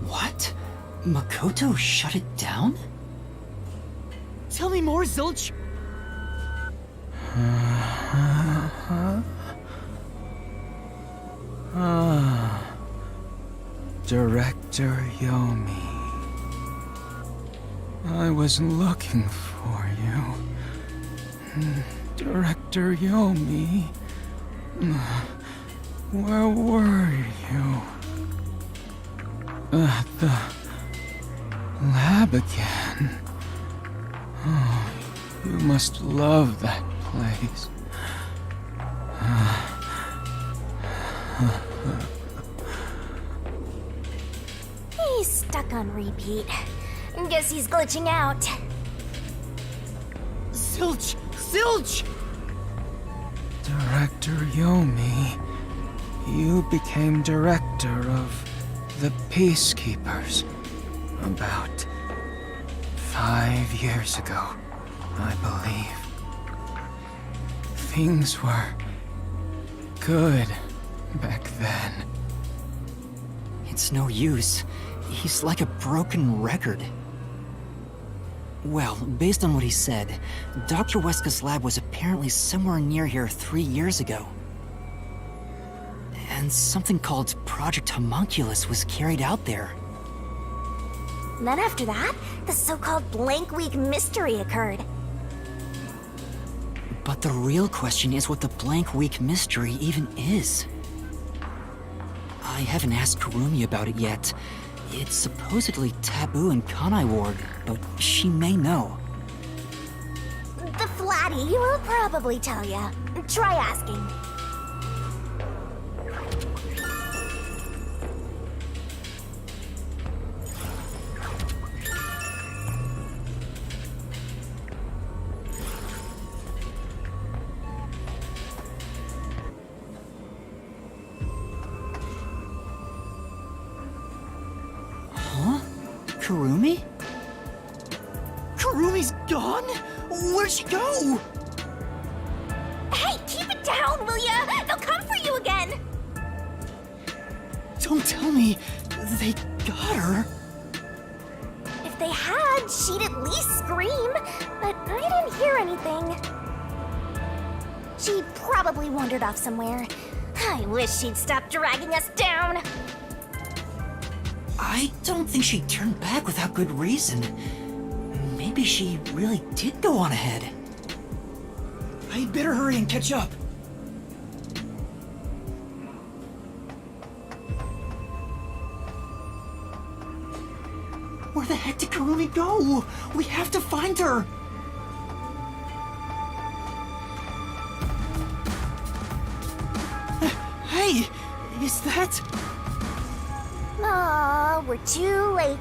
A: What? Makoto shut it down?
F: Tell me more, Zilch!
H: Director Yomi. I was looking for you. Director Yomi. Where were you? At the lab again. Oh, you must love that place.
D: He's stuck on repeat. Guess he's glitching out.
F: Zilch! Zilch!
H: Director Yomi, you became director of the Peacekeepers about 5 years ago, I believe. Things were good back then.
A: It's no use. He's like a broken record. Well, based on what he said, Dr. Weska's lab was apparently somewhere near here 3 years ago. And something called Project Homunculus was carried out there.
D: Then after that, the so-called Blank Week mystery occurred.
A: But the real question is what the Blank Week mystery even is. I haven't asked Kurumi about it yet. It's supposedly taboo in Kanai Ward, but she may know.
D: The Flatty will probably tell ya. Try asking.
A: Kurumi? Kurumi's gone? Where'd she go?
D: Hey, keep it down, will ya? They'll come for you again!
A: Don't tell me they got her.
D: If they had, she'd at least scream, but I didn't hear anything. She probably wandered off somewhere. I wish she'd stop dragging us down.
A: I don't think she turned back without good reason. Maybe she really did go on ahead.
F: I'd better hurry and catch up.
A: Where the heck did Kurumi go? We have to find her! Hey! Is that...
D: Aw, we're too late.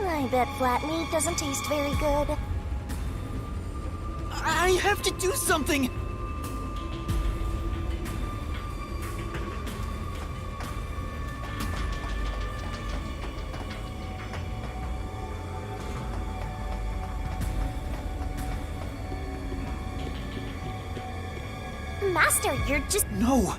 D: I bet flat meat doesn't taste very good.
F: I have to do something!
D: Master, you're just...
A: No!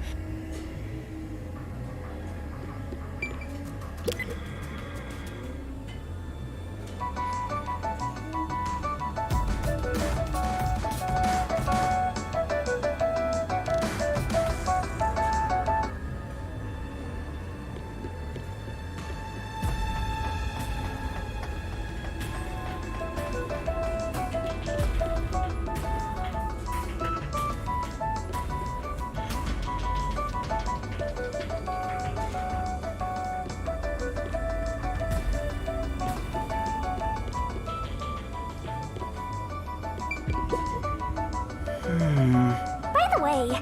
D: By the way,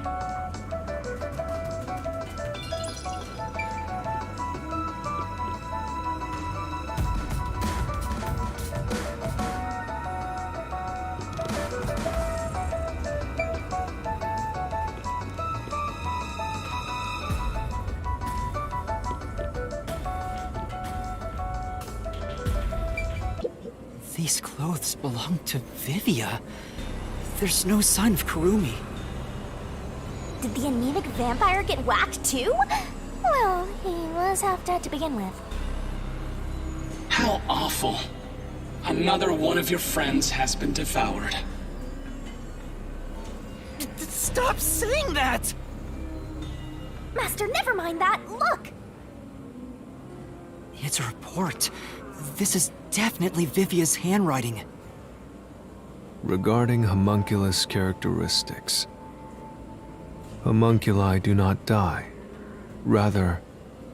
A: These clothes belong to Vivia. There's no sign of Kurumi.
D: did the anemic vampire get whacked too? Well, he was half dead to begin with.
E: How awful. Another one of your friends has been devoured.
A: Stop saying that!
D: Master, never mind that. Look!
A: It's a report. This is definitely Vivia's handwriting.
I: Regarding homunculus characteristics, homunculi do not die. Rather,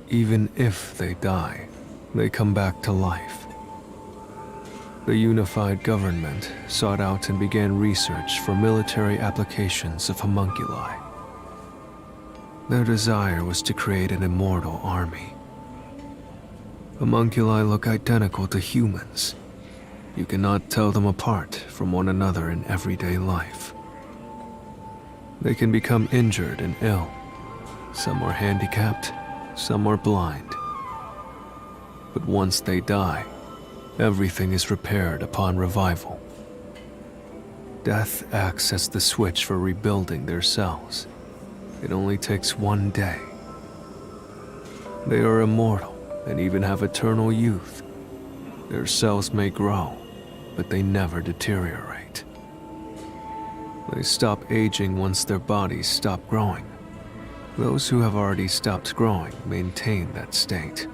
I: even if they die, they come back to life. The unified government sought out and began research for military applications of homunculi. Their desire was to create an immortal army. Homunculi look identical to humans. You cannot tell them apart from one another in everyday life. They can become injured and ill. Some are handicapped, some are blind. But once they die, everything is repaired upon revival. Death acts as the switch for rebuilding their cells. It only takes one day. They are immortal and even have eternal youth. Their cells may grow, but they never deteriorate. They stop aging once their bodies stop growing. Those who have already stopped growing maintain that state.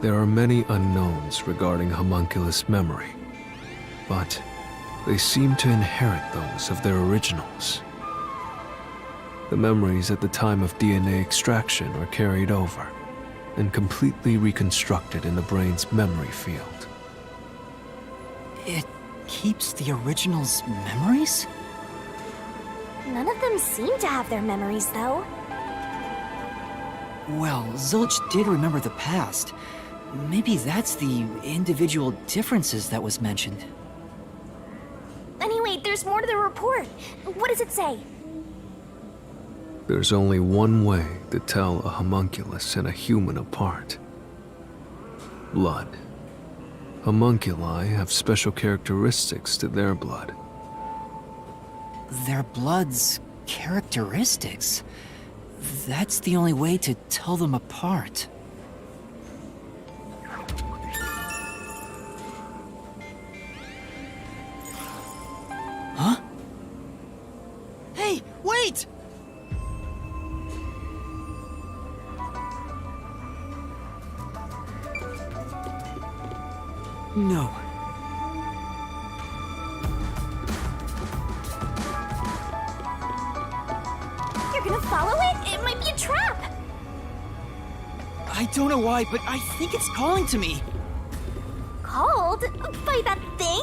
I: There are many unknowns regarding homunculus memory, but they seem to inherit those of their originals. The memories at the time of DNA extraction are carried over and completely reconstructed in the brain's memory field.
A: It keeps the original's memories?
D: None of them seem to have their memories, though.
A: Well, Zilch did remember the past. Maybe that's the individual differences that was mentioned.
D: Anyway, there's more to the report. What does it say?
I: There's only one way to tell a homunculus and a human apart. Blood. Homunculi have special characteristics to their blood.
A: Their blood's characteristics? That's the only way to tell them apart. Huh? Hey, wait! No.
D: You're gonna follow it? It might be a trap!
A: I don't know why, but I think it's calling to me.
D: Called? By that thing?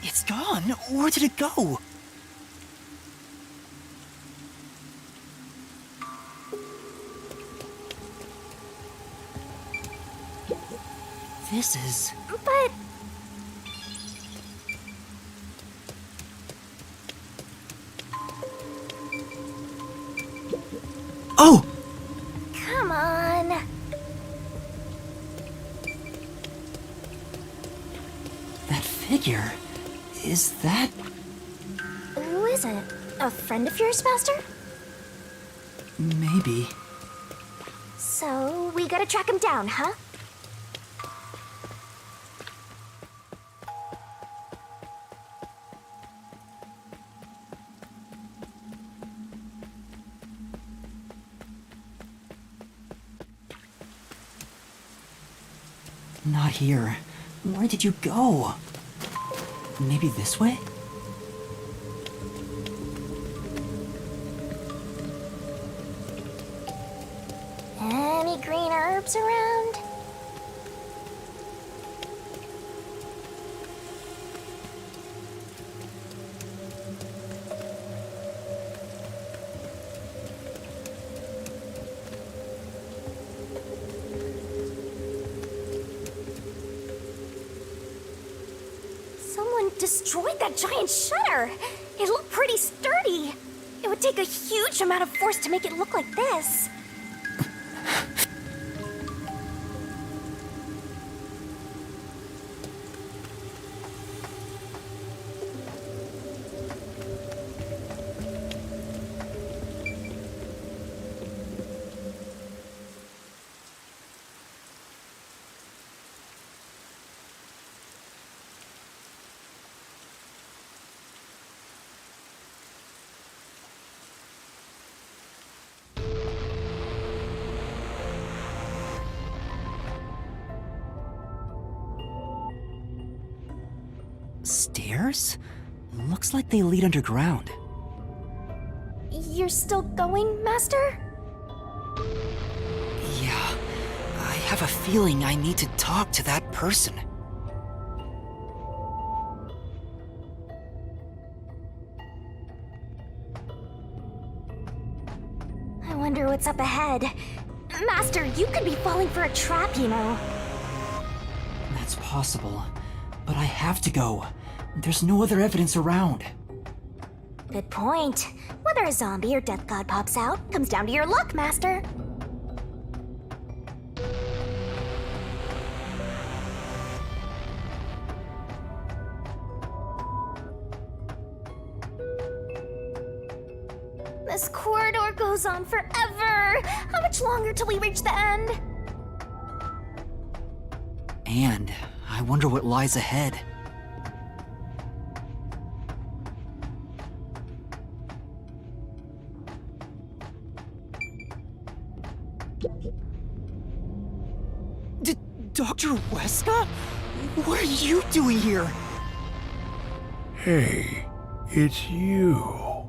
A: It's gone. Where did it go? This is...
D: But...
A: Oh!
D: Come on.
A: That figure... Is that...
D: Who is it? A friend of yours, Master?
A: Maybe.
D: So, we gotta track him down, huh?
A: Not here. Where did you go? Maybe this way?
D: Any green herbs around? Someone destroyed that giant shutter. It looked pretty sturdy. It would take a huge amount of force to make it look like this.
A: Stairs? Looks like they lead underground.
D: You're still going, Master?
A: Yeah, I have a feeling I need to talk to that person.
D: I wonder what's up ahead. Master, you could be falling for a trap, you know.
A: That's possible, but I have to go. There's no other evidence around.
D: Good point. Whether a zombie or death god pops out comes down to your luck, Master. This corridor goes on forever. How much longer till we reach the end?
A: And I wonder what lies ahead. Dr. Weska? What are you doing here?
J: Hey, it's you.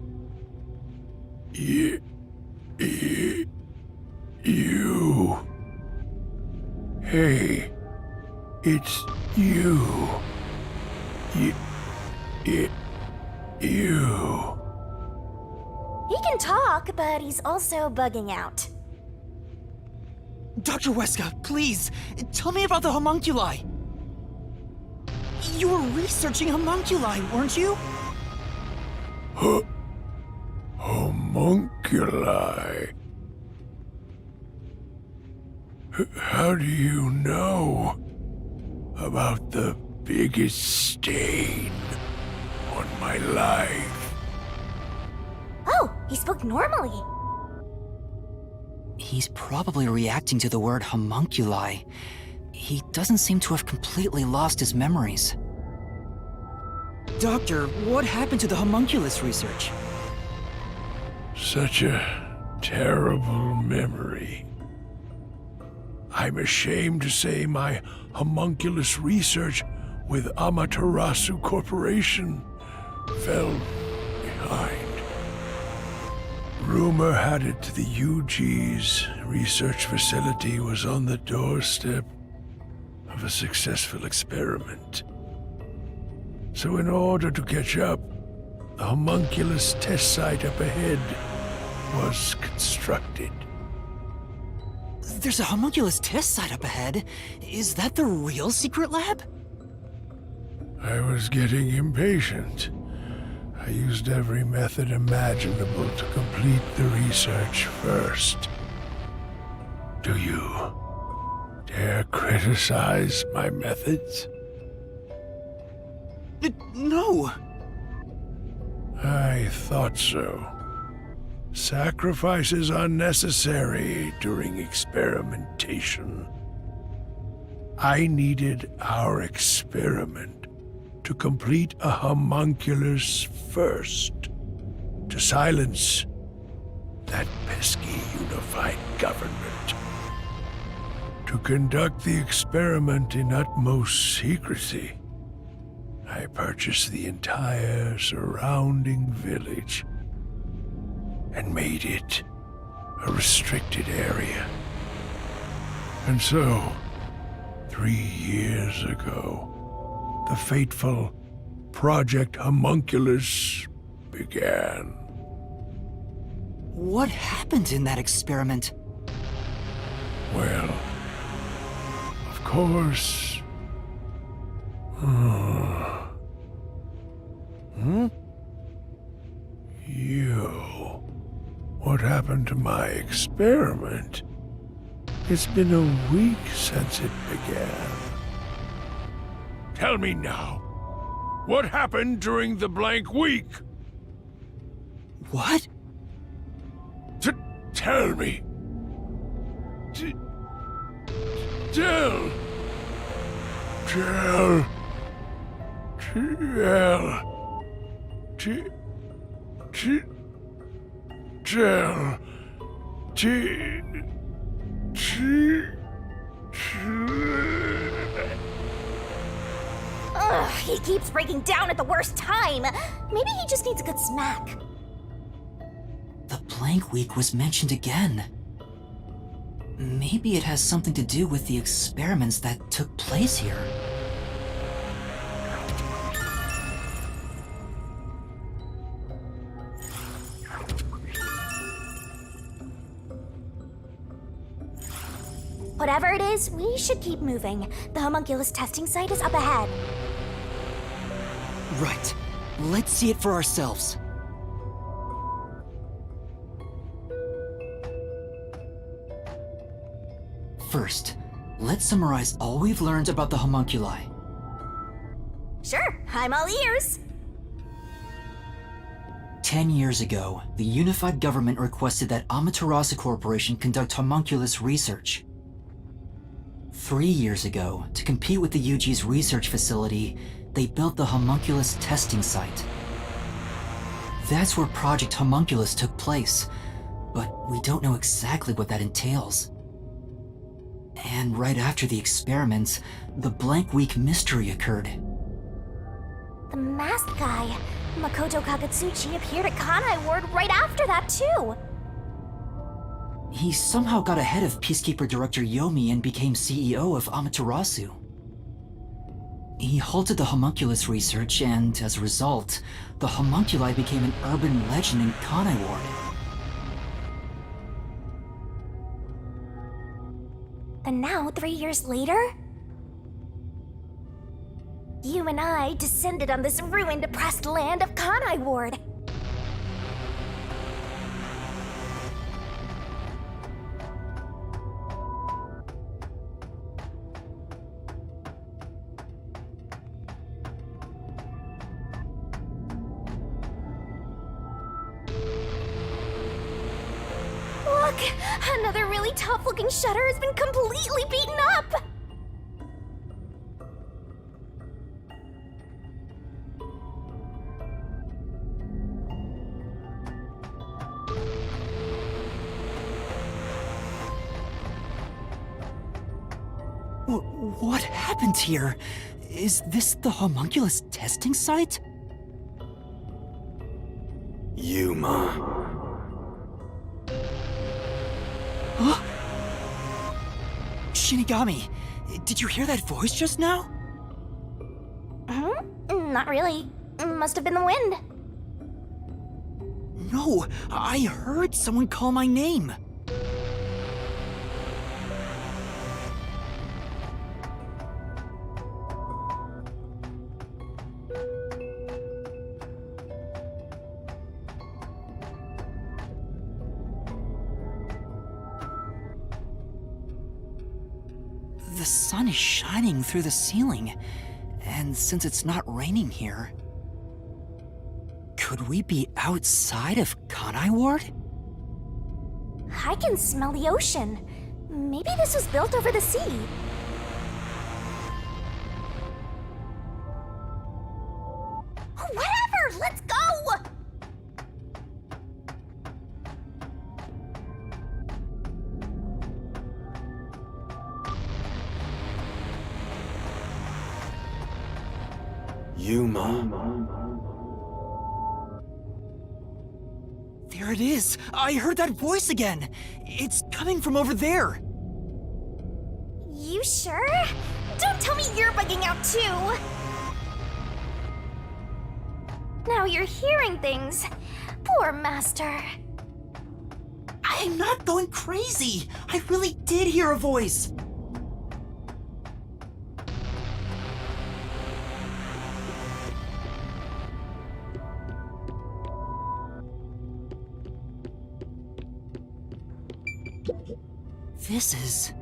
J: You. Hey, it's you. You.
D: He can talk, but he's also bugging out.
A: Dr. Weska, please, tell me about the homunculi. You were researching homunculi, weren't you?
J: Homunculi. How do you know about the biggest stain on my life?
D: Oh, he spoke normally.
A: He's probably reacting to the word homunculi. He doesn't seem to have completely lost his memories. Doctor, what happened to the homunculus research?
J: Such a terrible memory. I'm ashamed to say my homunculus research with Amaterasu Corporation fell behind. Rumor had it the UG's research facility was on the doorstep of a successful experiment. So in order to catch up, the homunculus test site up ahead was constructed.
A: There's a homunculus test site up ahead. Is that the real secret lab?
J: I was getting impatient. I used every method imaginable to complete the research first. Do you dare criticize my methods?
A: No.
J: I thought so. Sacrifices are necessary during experimentation. I needed our experiment to complete a homunculus first, to silence that pesky unified government. To conduct the experiment in utmost secrecy, I I purchased the entire surrounding village and made it a restricted area. And so, 3 years ago, the fateful Project Homunculus began.
A: What happened in that experiment?
J: Well, of course. You. What happened to my experiment? It's been a week since it began. Tell me now, what happened during the blank week?
A: What?
J: Tell me. Tell.
D: Ugh, he keeps breaking down at the worst time. Maybe he just needs a good smack.
A: The blank week was mentioned again. Maybe it has something to do with the experiments that took place here.
D: Whatever it is, we should keep moving. The homunculus testing site is up ahead.
A: Right. Let's see it for ourselves. First, let's summarize all we've learned about the homunculi.
D: Sure, I'm all ears.
A: 10 years ago, the unified government requested that Amaterasu Corporation conduct homunculus research. 3 years ago, to compete with the UG's research facility, they built the homunculus testing site. That's where Project Homunculus took place, but we don't know exactly what that entails. And right after the experiments, the blank week mystery occurred.
D: The masked guy, Makoto Kagetsuchi, appeared at Kanai Ward right after that, too.
A: He somehow got ahead of Peacekeeper Director Yomi and became CEO of Amaterasu. He halted the homunculus research, and as a result, the homunculi became an urban legend in Kanai Ward.
D: And now, 3 years later, you and I descended on this ruined, oppressed land of Kanai Ward. Look! Another really tough-looking shutter has been completely beaten up!
A: What happened here? Is this the homunculus testing site?
K: Yuma.
A: Huh? Shinigami, did you hear that voice just now?
D: Not really. Must have been the wind.
A: No, I heard someone call my name. The sun is shining through the ceiling, and since it's not raining here, could we be outside of Kanai Ward?
D: I can smell the ocean. Maybe this was built over the sea. Whatever! Let's go!
K: Yuma.
F: There it is! I heard that voice again! It's coming from over there!
D: You sure? Don't tell me you're bugging out too! Now you're hearing things. Poor Master.
A: I'm not going crazy! I really did hear a voice! This is...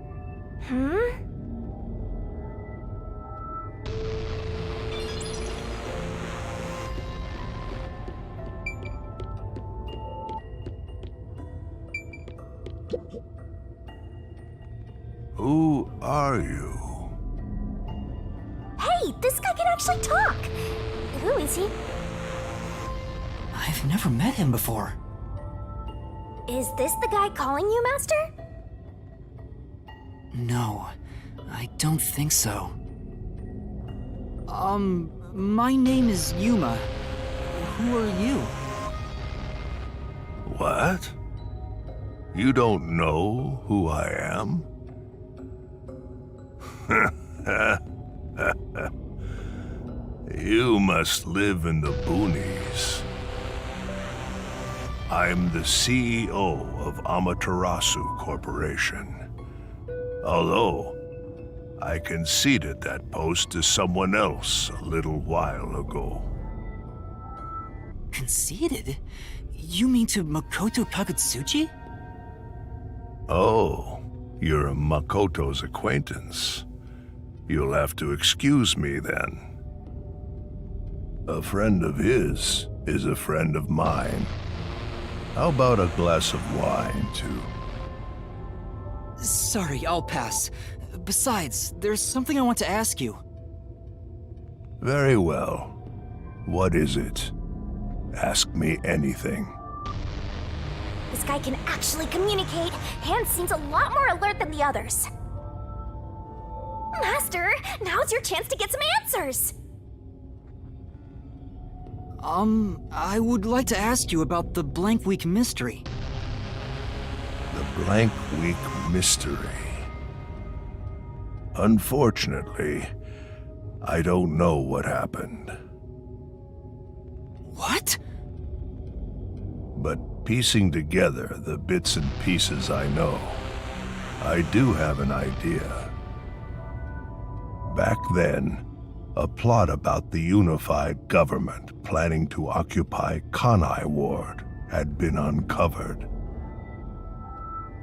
J: Who are you?
D: Hey, this guy can actually talk! Who is he?
A: I've never met him before.
D: Is this the guy calling you, Master?
A: No, I don't think so.
F: My name is Yuma. Who are you?
J: What? You don't know who I am? You must live in the boonies. I'm the CEO of Amaterasu Corporation. Although, I conceded that post to someone else a little while ago.
A: Conceited? You mean to Makoto Kagutsuchi?
J: Oh, you're a Makoto's acquaintance. You'll have to excuse me then. A friend of his is a friend of mine. How about a glass of wine, too?
F: Sorry, I'll pass. Besides, there's something I want to ask you.
J: Very well. What is it? Ask me anything.
D: This guy can actually communicate and seems a lot more alert than the others. Master, now's your chance to get some answers!
F: I would like to ask you about the Blank Week mystery.
J: The Blank Week mystery. Unfortunately, I don't know what happened.
A: What?
J: But piecing together the bits and pieces I know, I do have an idea. Back then, a plot about the unified government planning to occupy Kanai Ward had been uncovered.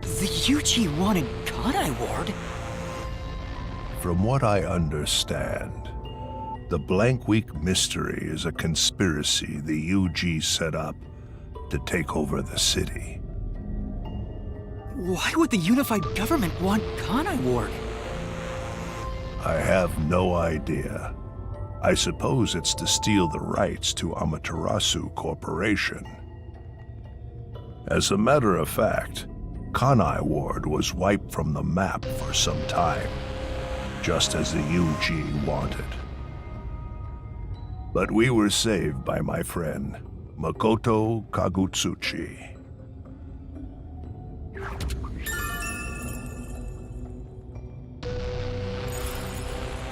A: The UG wanted Kanai Ward?
J: From what I understand, the Blank Week mystery is a conspiracy the UG set up to take over the city.
A: Why would the unified government want Kanai Ward?
J: I have no idea. I suppose it's to steal the rights to Amaterasu Corporation. As a matter of fact, Kanai Ward was wiped from the map for some time, just as the UG wanted. But we were saved by my friend, Makoto Kagutsuchi.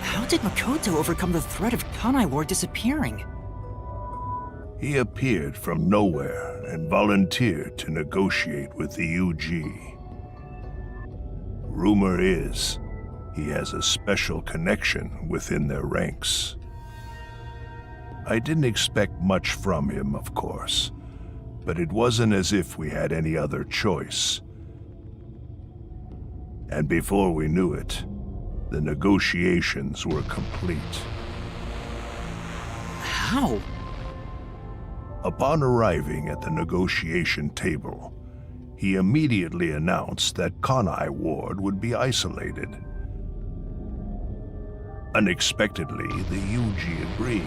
A: How did Makoto overcome the threat of Kanai Ward disappearing?
J: He appeared from nowhere and volunteered to negotiate with the UG. Rumor is, he has a special connection within their ranks. I didn't expect much from him, of course, but it wasn't as if we had any other choice. And before we knew it, the negotiations were complete.
A: How?
J: Upon arriving at the negotiation table, he immediately announced that Kanai Ward would be isolated. Unexpectedly, the UG agreed.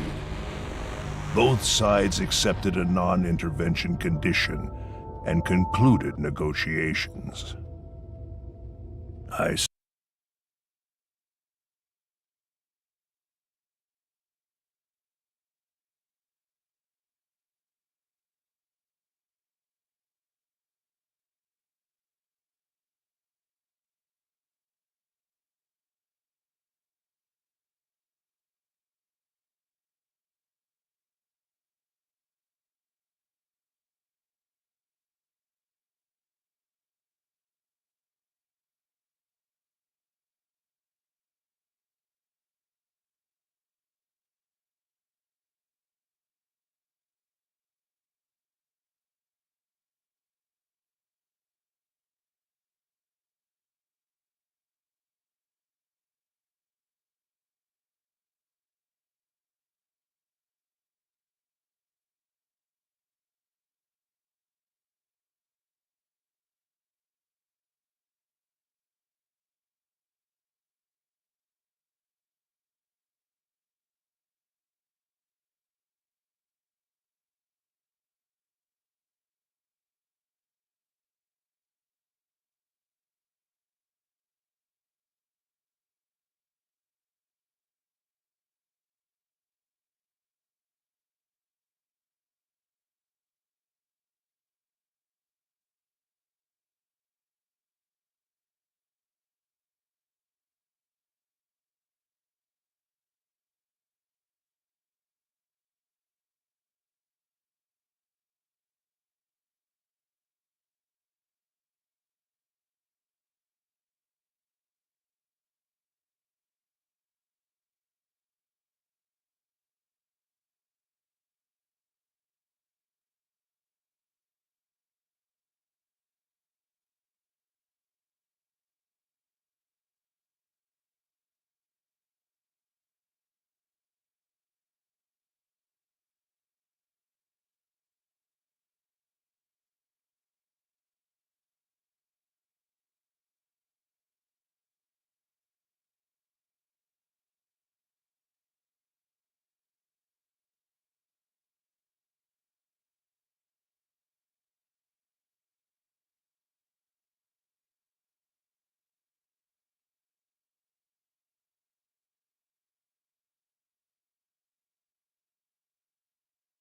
J: Both sides accepted a non-intervention condition and concluded negotiations. I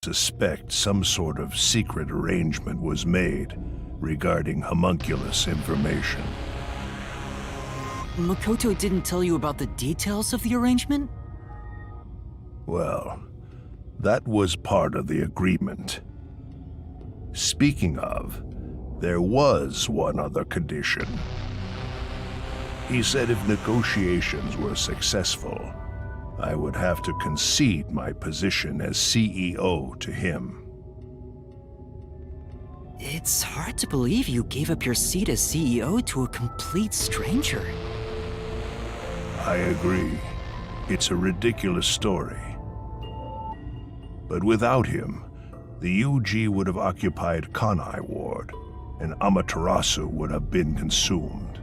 J: suspect some sort of secret arrangement was made regarding homunculus information.
A: Makoto didn't tell you about the details of the arrangement?
J: Well, that was part of the agreement. Speaking of, there was one other condition. He said if negotiations were successful, I would have to concede my position as CEO to him.
A: It's hard to believe you gave up your seat as CEO to a complete stranger.
J: I agree. It's a ridiculous story. But without him, the UG would have occupied Kanai Ward, and Amaterasu would have been consumed.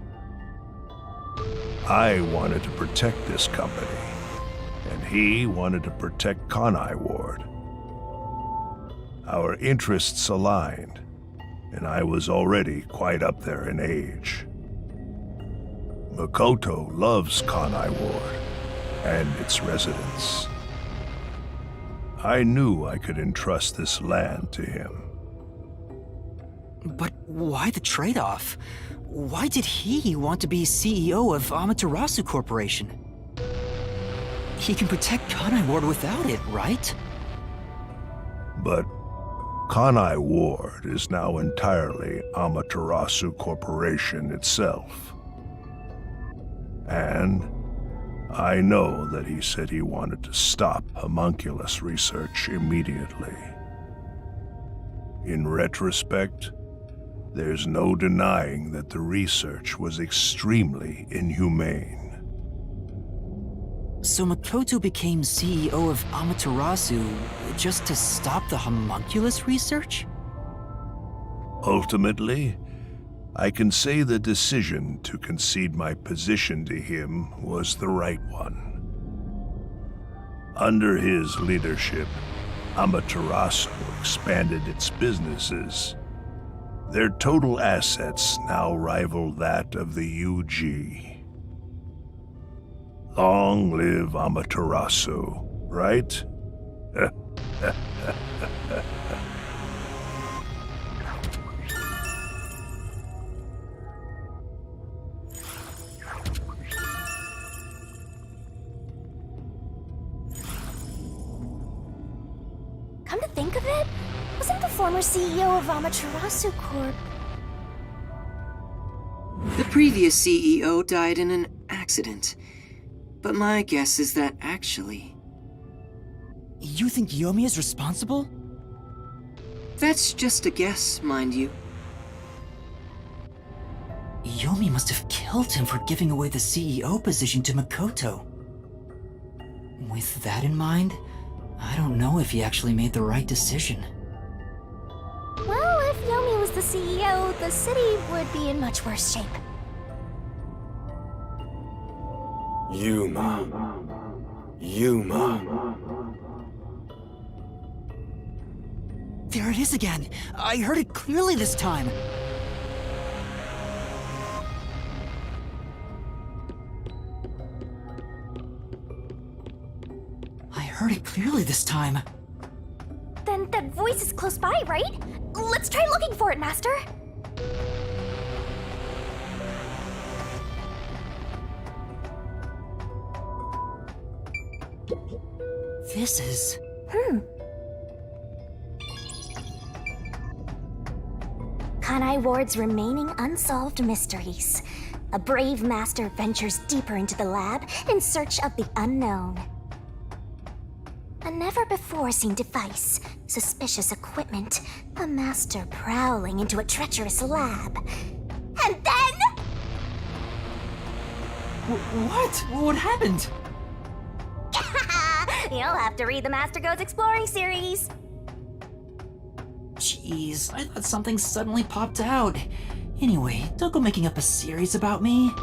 J: I wanted to protect this company, and he wanted to protect Kanai Ward. Our interests aligned, and I was already quite up there in age. Makoto loves Kanai Ward and its residents. I knew I could entrust this land to him.
A: But why the trade-off? Why did he want to be CEO of Amaterasu Corporation? He can protect Kanai Ward without it, right?
J: But Kanai Ward is now entirely Amaterasu Corporation itself. And I know that he said he wanted to stop homunculus research immediately. In retrospect, there's no denying that the research was extremely inhumane.
A: So Makoto became CEO of Amaterasu just to stop the homunculus research?
J: Ultimately, I can say the decision to concede my position to him was the right one. Under his leadership, Amaterasu expanded its businesses. Their total assets now rival that of the UG. Long live Amaterasu, right?
D: Come to think of it, wasn't the former CEO of Amaterasu Corp?
L: The previous CEO died in an accident. But my guess is that actually...
A: You think Yomi is responsible?
L: That's just a guess, mind you.
A: Yomi must have killed him for giving away the CEO position to Makoto. With that in mind, I don't know if he actually made the right decision.
D: Well, if Yomi was the CEO, the city would be in much worse shape.
K: Yuma. Yuma.
A: There it is again! I heard it clearly this time! I heard it clearly this time.
D: Then that voice is close by, right? Let's try looking for it, Master.
A: This is...
D: Kanai Ward's remaining unsolved mysteries. A brave master ventures deeper into the lab in search of the unknown. A never-before-seen device, suspicious equipment, a master prowling into a treacherous lab. And then...
A: What? What happened?
D: You'll have to read the Master Goes Exploring series.
A: Jeez, I thought something suddenly popped out. Anyway, don't go making up a series about me.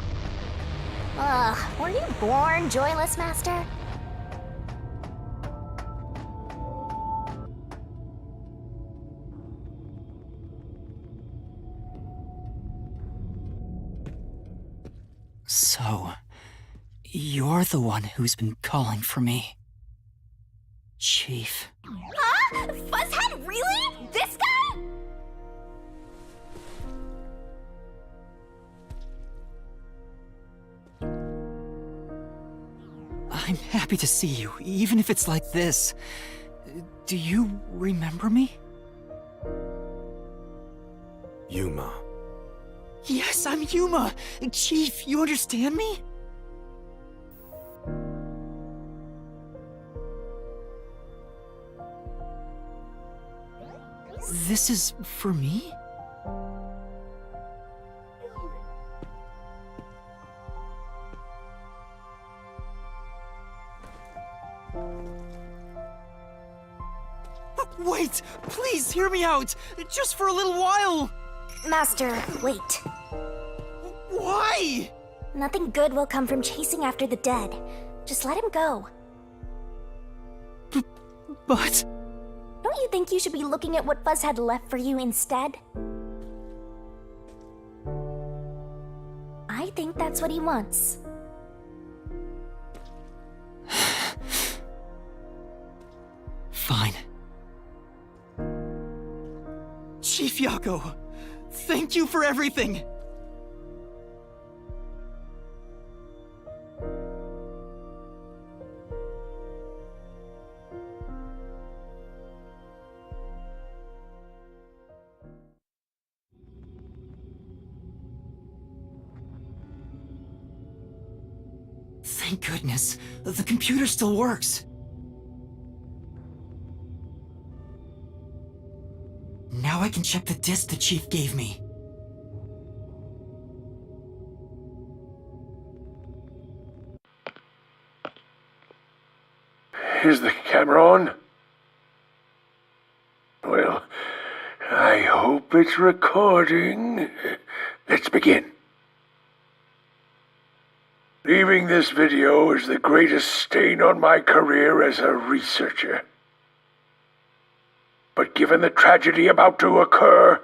D: Ugh, were you born joyless, Master?
A: So, you're the one who's been calling for me. Chief.
D: Huh?
B: Fuzzhead, really? This guy?
F: I'm happy to see you, even if it's like this. Do you remember me?
K: Yuma.
F: Yes, I'm Yuma! Chief, you understand me? This is for me? Wait! Please hear me out! Just for a little while!
D: Master, wait.
F: Why?
D: Nothing good will come from chasing after the dead. Just let him go.
F: But...
D: Don't you think you should be looking at what Fuzzhead left for you instead? I think that's what he wants.
F: Fine. Chief Yako, thank you for everything! Thank goodness, the computer still works. Now I can check the disc the Chief gave me.
J: Is the camera on? Well, I hope it's recording. Let's begin. Leaving this video is the greatest stain on my career as a researcher. But given the tragedy about to occur,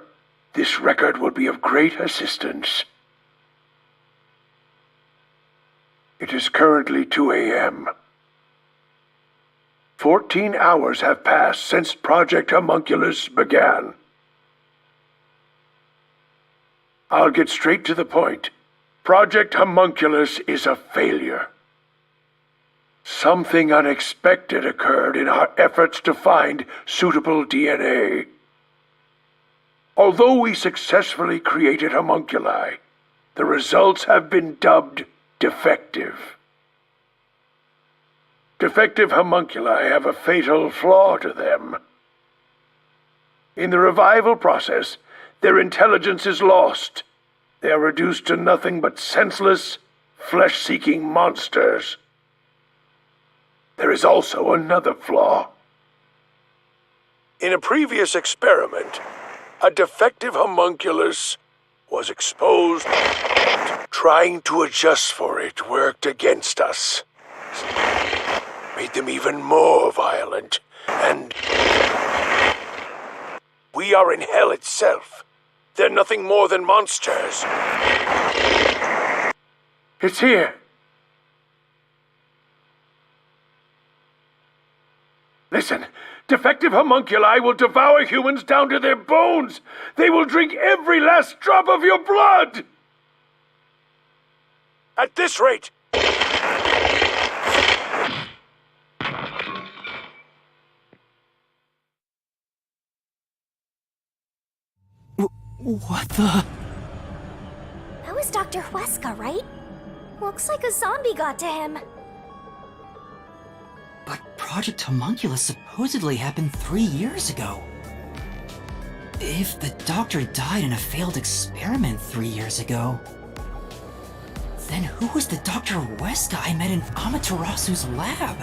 J: this record will be of great assistance. It is currently 2 a.m. 14 hours have passed since Project Homunculus began. I'll get straight to the point. Project Homunculus is a failure. Something unexpected occurred in our efforts to find suitable DNA. Although we successfully created homunculi, the results have been dubbed defective. Defective homunculi have a fatal flaw to them. In the revival process, their intelligence is lost. They are reduced to nothing but senseless, flesh-seeking monsters. There is also another flaw. In a previous experiment, a defective homunculus was exposed. Trying to adjust for it worked against us. Made them even more violent, and we are in hell itself. They're nothing more than monsters. It's here. Listen, defective homunculi will devour humans down to their bones. They will drink every last drop of your blood. At this rate...
F: What the...
D: That was Dr. Huesca, right? Looks like a zombie got to him.
A: But Project Homunculus supposedly happened 3 years ago. If the doctor died in a failed experiment 3 years ago, then who was the Dr. Huesca I met in Amaterasu's lab?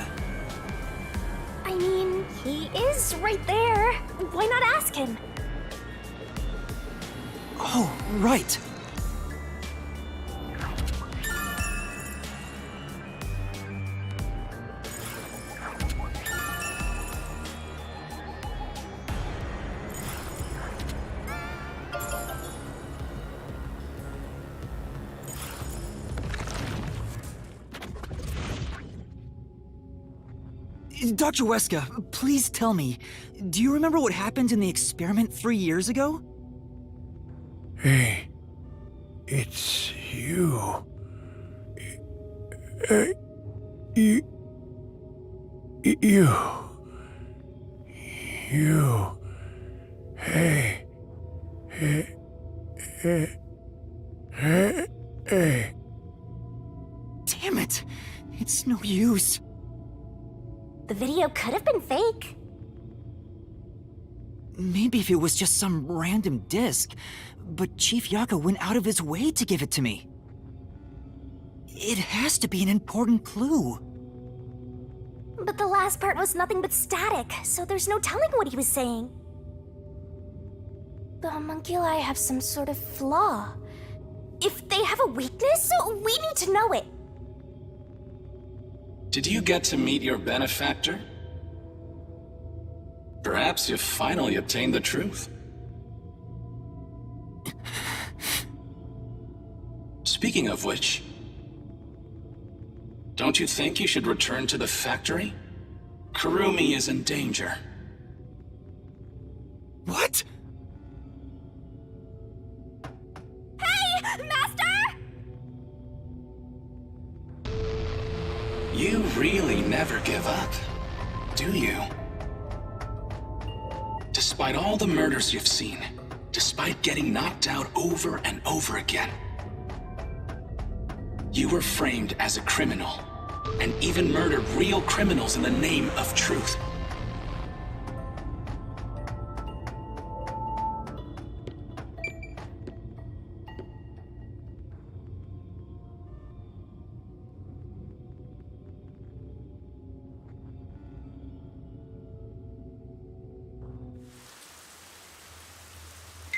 D: I mean, he is right there. Why not ask him?
A: Oh, right.
F: Dr. Weska, please tell me, do you remember what happened in the experiment 3 years ago?
J: Hey, it's you. You. Hey.
F: Damn it! It's no use.
D: The video could have been fake.
F: Maybe if it was just some random disc, but Chief Yaka went out of his way to give it to me. It has to be an important clue.
D: But the last part was nothing but static, so there's no telling what he was saying. The homunculi have some sort of flaw. If they have a weakness, we need to know it.
E: Did you get to meet your benefactor? Perhaps you've finally obtained the truth. Speaking of which, don't you think you should return to the factory? Kurumi is in danger.
F: What?
D: Hey, Master!
E: You really never give up, do you? Despite all the murders you've seen, despite getting knocked out over and over again, you were framed as a criminal, and even murdered real criminals in the name of truth.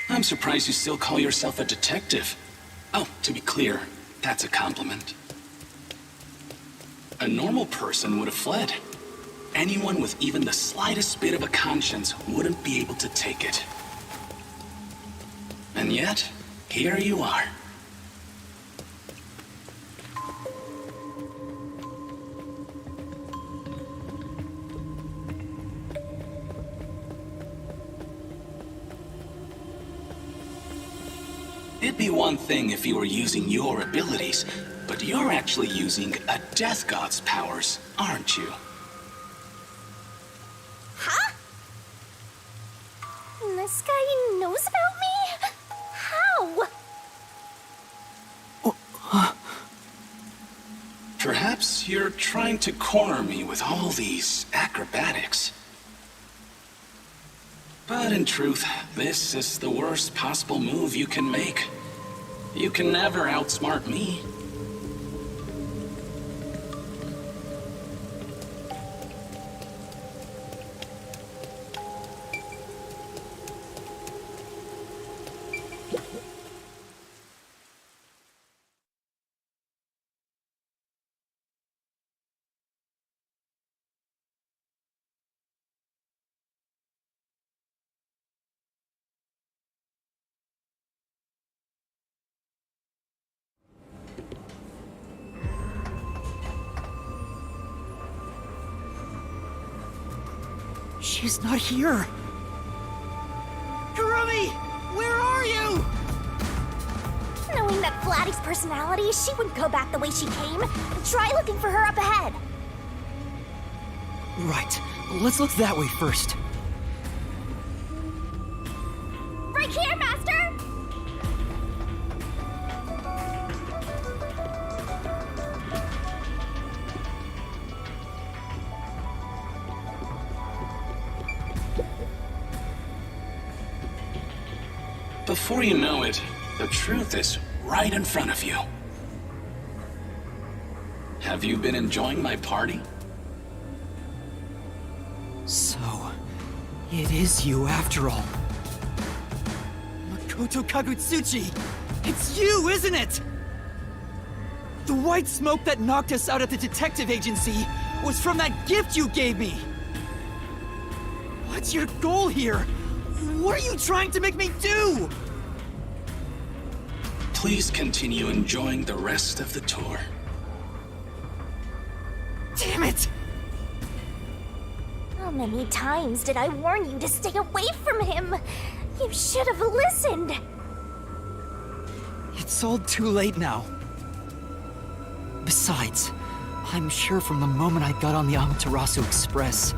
E: I'm surprised you still call yourself a detective. Oh, to be clear, that's a compliment. A normal person would have fled. Anyone with even the slightest bit of a conscience wouldn't be able to take it. And yet, here you are. It'd be one thing if you were using your abilities, but you're actually using a Death God's powers, aren't you?
D: Huh? This guy knows about me? How?
E: Perhaps you're trying to corner me with all these acrobatics. But in truth, this is the worst possible move you can make. You can never outsmart me.
F: She's not here. Kurumi! Where are you?
D: Knowing that Vladdy's personality, she wouldn't go back the way she came. Try looking for her up ahead.
F: Right. Let's look that way first.
D: Right here, Master!
E: Before you know it, the truth is right in front of you. Have you been enjoying my party?
F: So, it is you after all. Makoto Kagutsuchi! It's you, isn't it? The white smoke that knocked us out at the detective agency was from that gift you gave me! What's your goal here? What are you trying to make me do?
E: Please continue enjoying the rest of the tour.
F: Damn it!
D: many times did I warn you to stay away from him? You should have listened.
F: It's all too late now. Besides, I'm sure from the moment I got on the Amaterasu Express,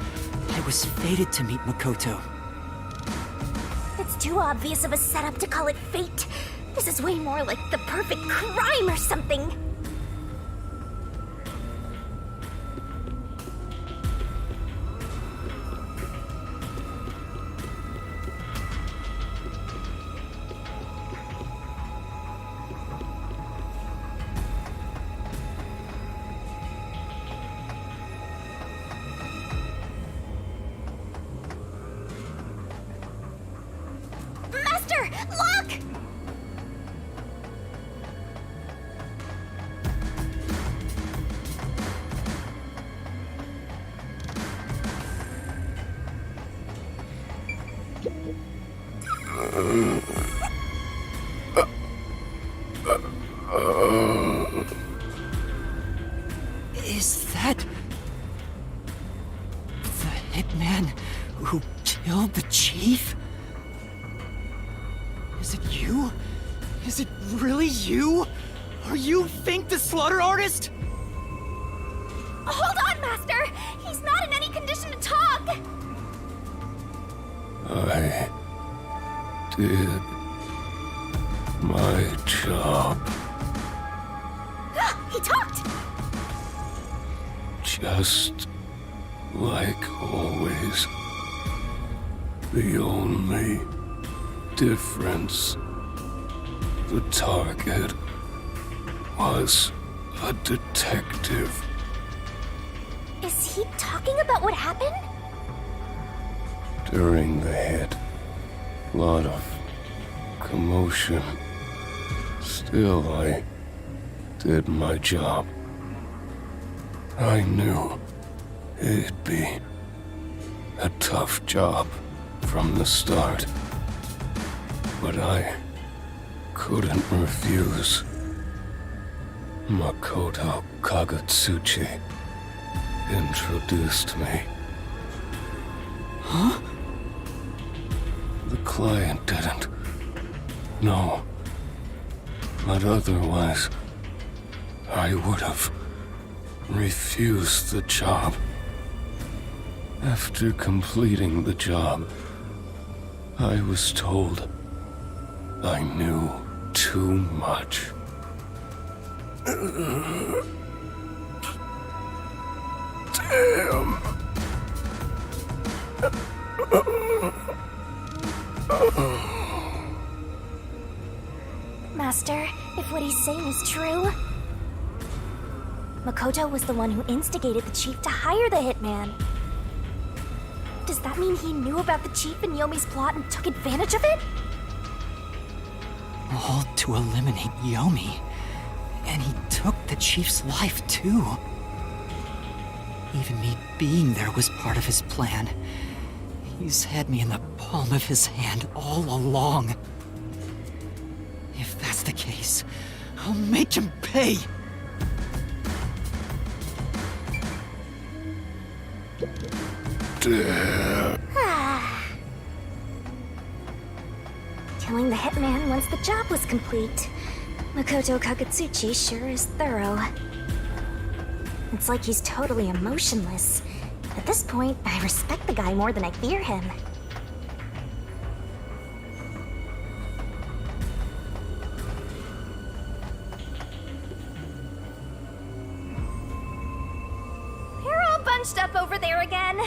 F: I was fated to meet Makoto.
D: It's too obvious of a setup to call it fate. This is way more like the perfect crime or something. Look!
F: Is that the hitman who killed the chief? Is it you? Is it really you? Are you Fink the Slaughter Artist?
D: Hold on, Master! He's not in any condition to talk!
J: I did my job.
D: He talked!
J: Just like always. The only difference, the target was a detective.
D: Is he talking about what happened?
J: During the hit, lot of commotion. Still, I did my job. I knew it'd be a tough job from the start. But I couldn't refuse. Makoto Kagetsuchi introduced me.
F: Huh?
J: The client didn't. No. But otherwise, I would have refused the job. After completing the job, I was told I knew too much. Damn.
D: Master, if what he's saying is true... Makoto was the one who instigated the chief to hire the hitman. Does that mean he knew about the chief and Yomi's plot and took advantage of it?
F: All to eliminate Yomi. And he took the chief's life, too. Even me being there was part of his plan. He's had me in the palm of his hand all along. If that's the case, I'll make him pay!
D: Killing the hitman once the job was complete. Makoto Kagetsuchi sure is thorough. It's like he's totally emotionless. At this point, I respect the guy more than I fear him. We're all bunched up over there again.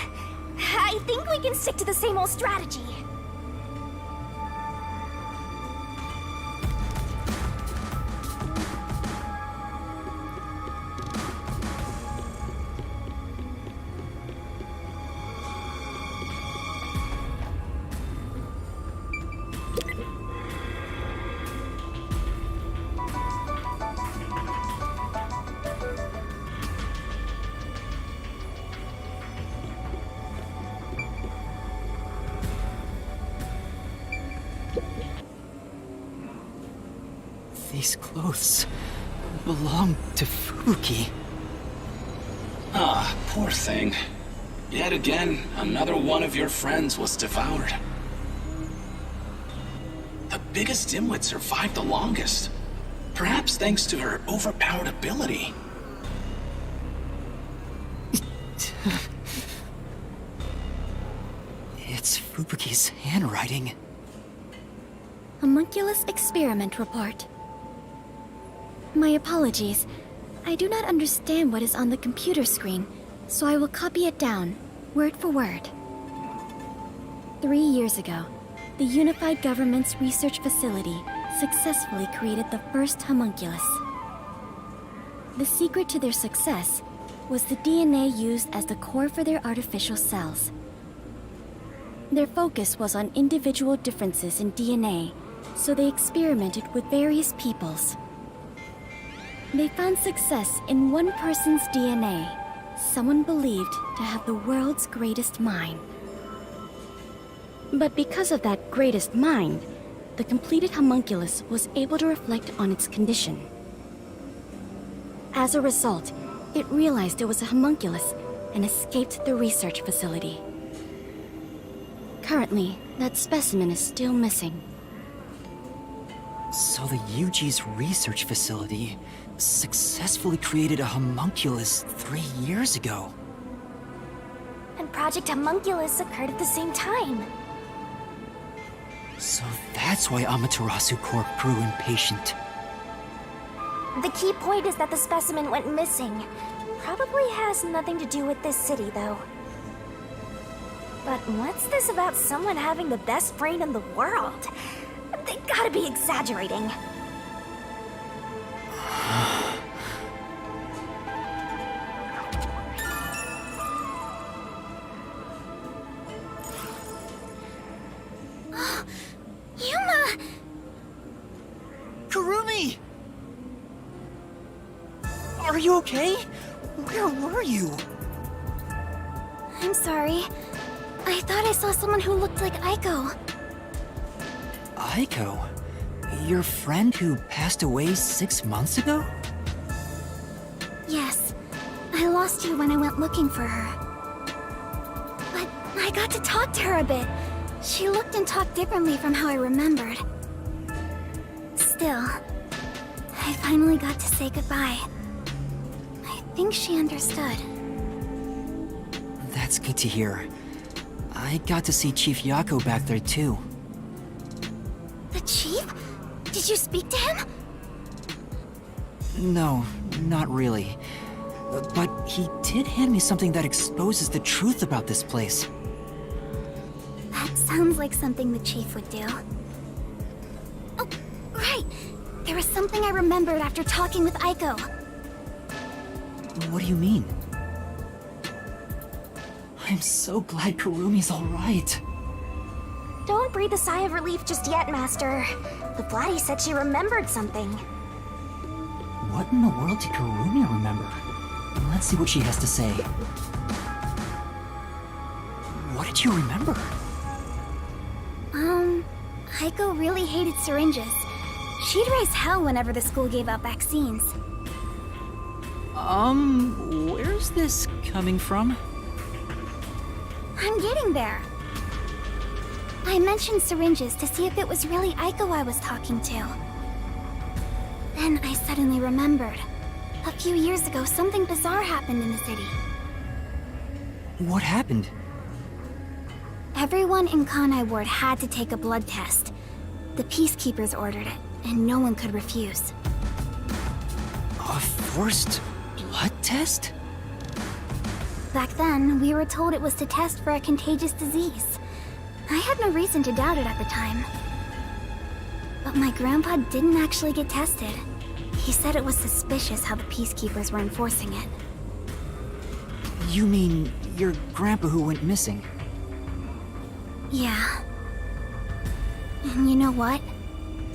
D: I think we can stick to the same old strategy.
F: These clothes belong to Fuki.
E: Ah, poor thing. Yet again, another one of your friends was devoured. The biggest dimwit survived the longest. Perhaps thanks to her overpowered ability.
A: It's Fubuki's handwriting.
B: Homunculus experiment report. My apologies. I do not understand what is on the computer screen, so I will copy it down, word for word. 3 years ago, the Unified Government's research facility successfully created the first homunculus. The secret to their success was the DNA used as the core for their artificial cells. Their focus was on individual differences in DNA, so they experimented with various peoples. They found success in one person's DNA, someone believed to have the world's greatest mind. But because of that greatest mind, the completed homunculus was able to reflect on its condition. As a result, it realized it was a homunculus and escaped the research facility. Currently, that specimen is still missing.
A: So the UG's research facility successfully created a homunculus 3 years ago.
D: And Project Homunculus occurred at the same time.
A: So that's why Amaterasu Corp grew impatient.
D: The key point is that the specimen went missing. Probably has nothing to do with this city, though. But what's this about someone having the best brain in the world? They gotta be exaggerating.
B: Yuma!
A: Kurumi! Are you okay? Where were you?
B: I'm sorry. I thought I saw someone who looked like Aiko.
A: Aiko? Your friend who passed away 6 months ago?
B: Yes. I lost you when I went looking for her. But I got to talk to her a bit. She looked and talked differently from how I remembered. Still, I finally got to say goodbye. I think she understood.
A: That's good to hear. I got to see Chief Yako back there too.
B: The chief? Did you speak to him?
A: No, not really. But he did hand me something that exposes the truth about this place.
B: That sounds like something the chief would do. Oh, right! There was something I remembered after talking with Aiko.
A: What do you mean? I'm so glad Kurumi's alright.
D: Don't breathe a sigh of relief just yet, Master. The Blatty said she remembered something.
A: What in the world did Kurumi remember? Let's see what she has to say. What did you remember?
B: Aiko really hated syringes. She'd raise hell whenever the school gave out vaccines.
A: Where's this coming from?
B: I'm getting there. I mentioned syringes to see if it was really Aiko I was talking to. Then I suddenly remembered. A few years ago, something bizarre happened in the city.
A: What happened?
B: Everyone in Kanai Ward had to take a blood test. The Peacekeepers ordered it, and no one could refuse.
A: A forced blood test?
B: Back then, we were told it was to test for a contagious disease. I had no reason to doubt it at the time. But my grandpa didn't actually get tested. He said it was suspicious how the Peacekeepers were enforcing it.
A: You mean your grandpa who went missing?
B: Yeah. And you know what?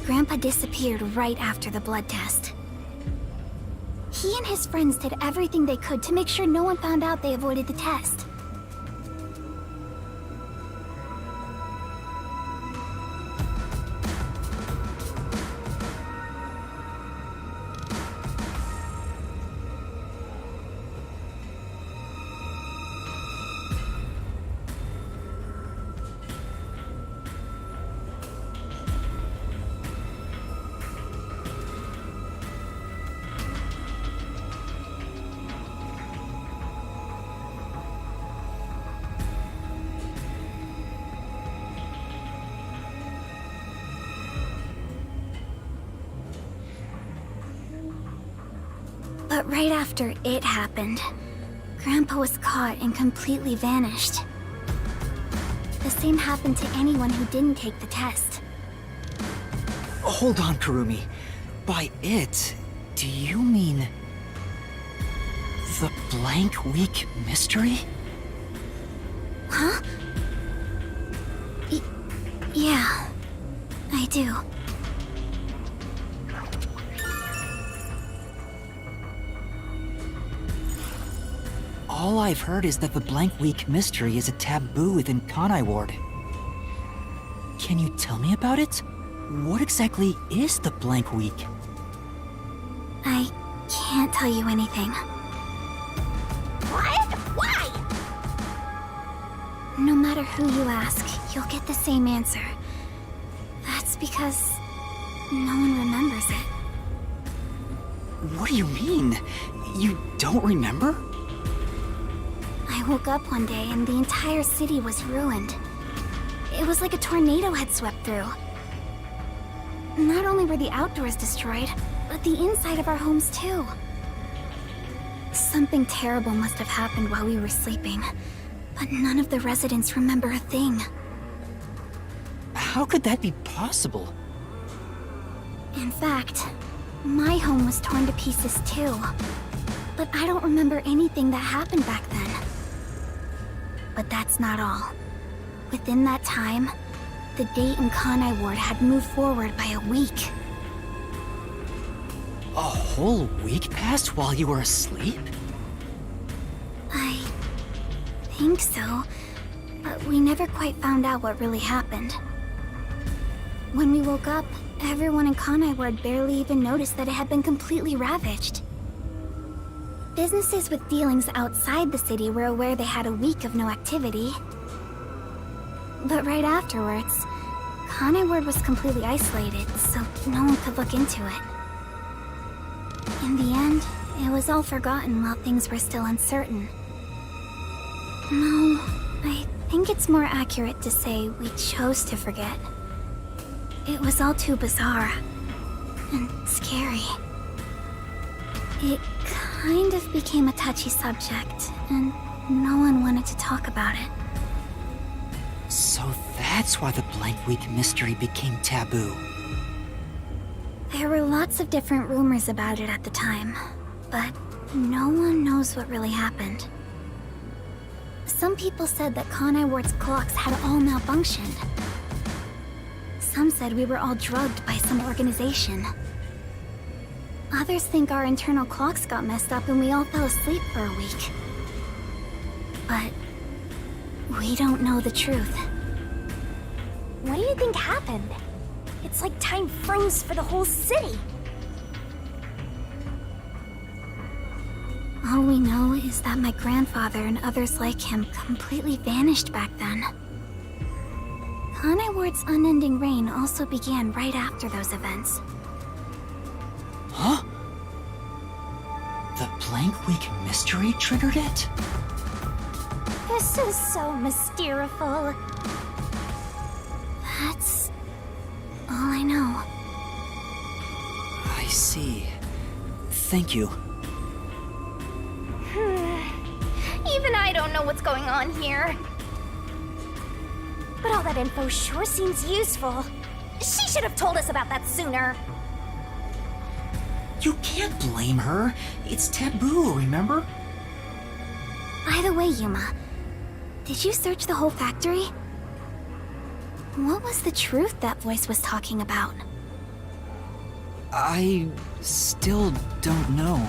B: Grandpa disappeared right after the blood test. He and his friends did everything they could to make sure no one found out they avoided the test. But right after it happened, Grandpa was caught and completely vanished. The same happened to anyone who didn't take the test.
A: Hold on, Kurumi. By it, do you mean... the blank week mystery?
B: Huh? Yeah, I do.
A: All I've heard is that the blank week mystery is a taboo within Kanai Ward. Can you tell me about it? What exactly is the blank week?
B: I can't tell you anything.
D: What? Why?
B: No matter who you ask, you'll get the same answer. That's because no one remembers it.
A: What do you mean? You don't remember?
B: I woke up one day and the entire city was ruined. It was like a tornado had swept through. Not only were the outdoors destroyed, but the inside of our homes too. Something terrible must have happened while we were sleeping, but none of the residents remember a thing.
A: How could that be possible?
B: In fact, my home was torn to pieces too. But I don't remember anything that happened back then. But that's not all. Within that time, the date in Kanai Ward had moved forward by a week.
A: A whole week passed while you were asleep?
B: I think so, but we never quite found out what really happened. When we woke up, everyone in Kanai Ward barely even noticed that it had been completely ravaged. Businesses with dealings outside the city were aware they had a week of no activity. But right afterwards, Kanai Ward was completely isolated, so no one could look into it. In the end, it was all forgotten while things were still uncertain. No, I think it's more accurate to say we chose to forget. It was all too bizarre and scary. It kind of became a touchy subject, and no one wanted to talk about it.
A: So that's why the blank week mystery became taboo.
B: There were lots of different rumors about it at the time, but no one knows what really happened. Some people said that Kanai Ward's clocks had all malfunctioned. Some said we were all drugged by some organization. Others think our internal clocks got messed up and we all fell asleep for a week. But we don't know the truth.
D: What do you think happened? It's like time froze for the whole city.
B: All we know is that my grandfather and others like him completely vanished back then. Kanai Ward's unending reign also began right after those events.
A: Huh? The blank week mystery triggered it?
D: This is so mysteriful.
B: That's all I know.
A: I see. Thank you.
D: Even I don't know what's going on here. But all that info sure seems useful. She should have told us about that sooner.
A: You can't blame her. It's taboo, remember?
B: By the way, Yuma, did you search the whole factory? What was the truth that voice was talking about?
A: I still don't know.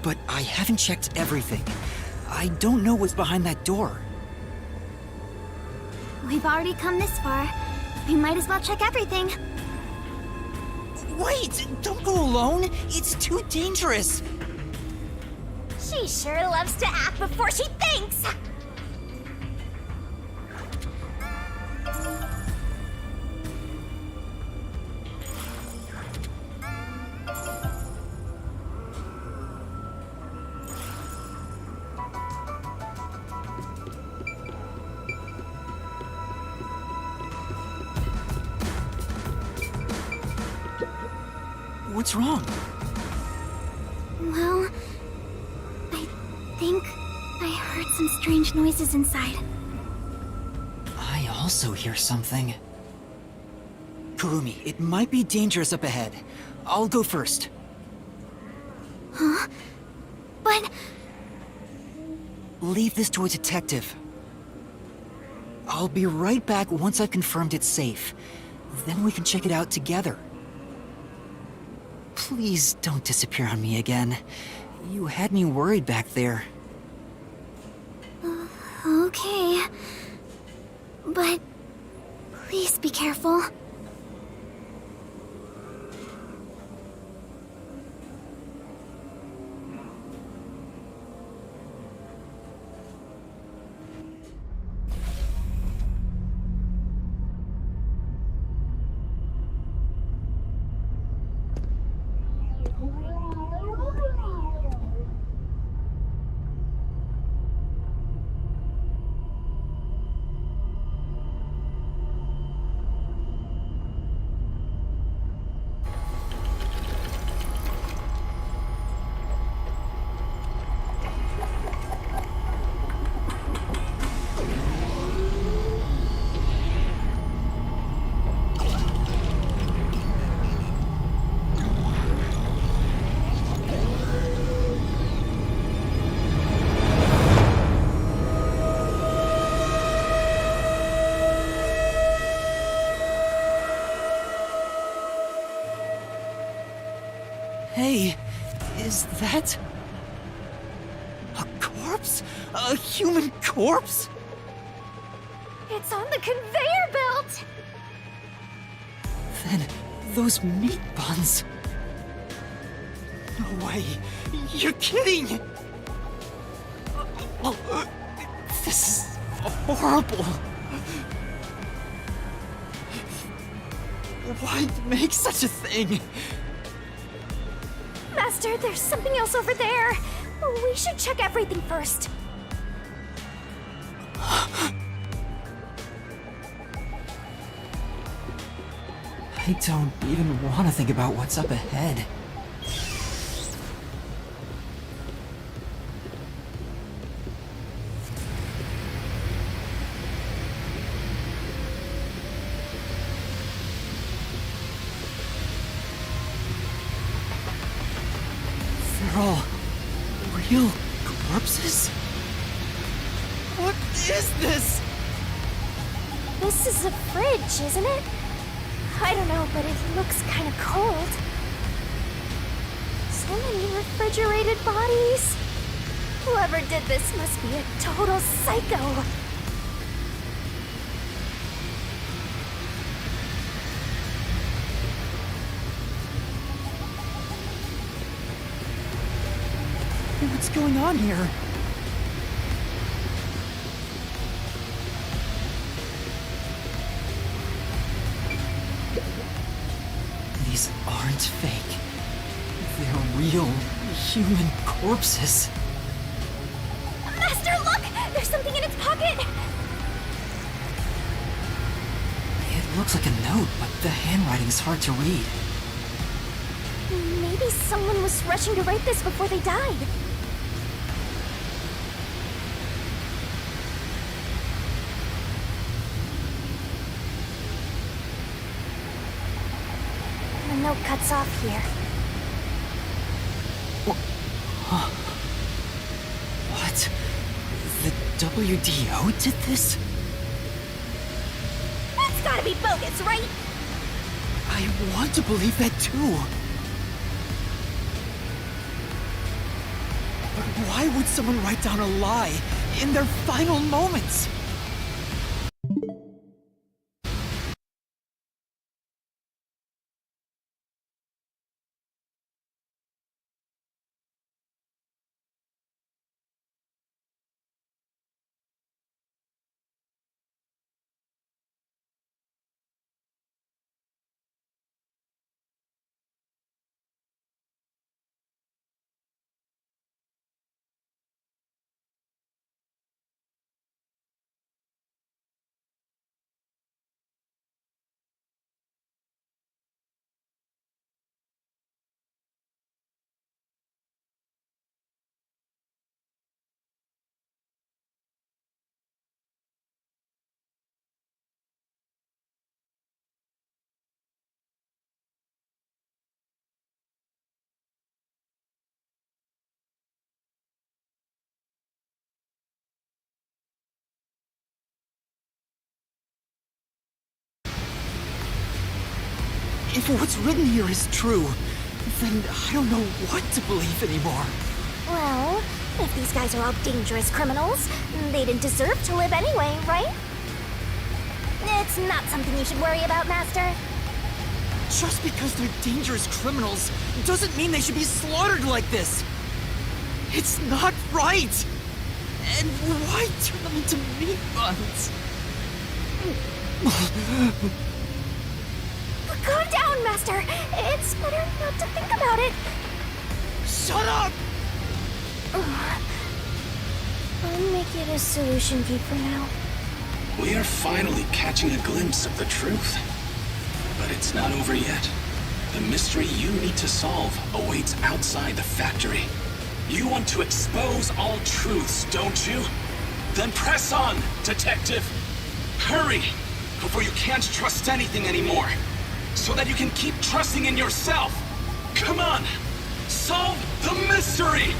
A: But I haven't checked everything. I don't know what's behind that door.
B: We've already come this far. We might as well check everything.
A: Wait! Don't go alone! It's too dangerous!
D: She sure loves to act before she thinks!
A: What's wrong?
B: Well, I think I heard some strange noises inside.
A: I also hear something. Kurumi, it might be dangerous up ahead. I'll go first.
B: Huh? But...
A: Leave this to a detective. I'll be right back once I've confirmed it's safe. Then we can check it out together. Please don't disappear on me again. You had me worried back there.
B: Okay. But... please be careful.
A: Hey, is that... a corpse? A human corpse?
D: It's on the conveyor belt!
A: Then, those meat buns... No way! You're kidding! This is horrible! Why make such a thing?
D: Master, there's something else over there. We should check everything first.
A: I don't even want to think about what's up ahead. They're all real corpses? What is this?
D: This is a fridge, isn't it? I don't know, but it looks kind of cold. So many refrigerated bodies. Whoever did this must be a total psycho.
A: What's going on here? These aren't fake. They're real, human corpses.
D: Master, look! There's something in its pocket!
A: It looks like a note, but the handwriting is hard to read.
D: Maybe someone was rushing to write this before they died. The note cuts off here.
A: What? The WDO did this?
D: That's gotta be bogus, right?
A: I want to believe that too. But why would someone write down a lie in their final moments?
F: If what's written here is true, then I don't know what to believe anymore.
B: Well, if these guys are all dangerous criminals, they didn't deserve to live anyway, right? It's not something you should worry about, Master.
F: Just because they're dangerous criminals doesn't mean they should be slaughtered like this. It's not right. And why turn them into meat buns?
B: Calm down, Master. It's better not to think about it.
F: Shut up!
B: I'll make it a solution key for now.
E: We are finally catching a glimpse of the truth. But it's not over yet. The mystery you need to solve awaits outside the factory. You want to expose all truths, don't you? Then press on, Detective! Hurry! Before you can't trust anything anymore. So that you can keep trusting in yourself! Come on! Solve the mystery!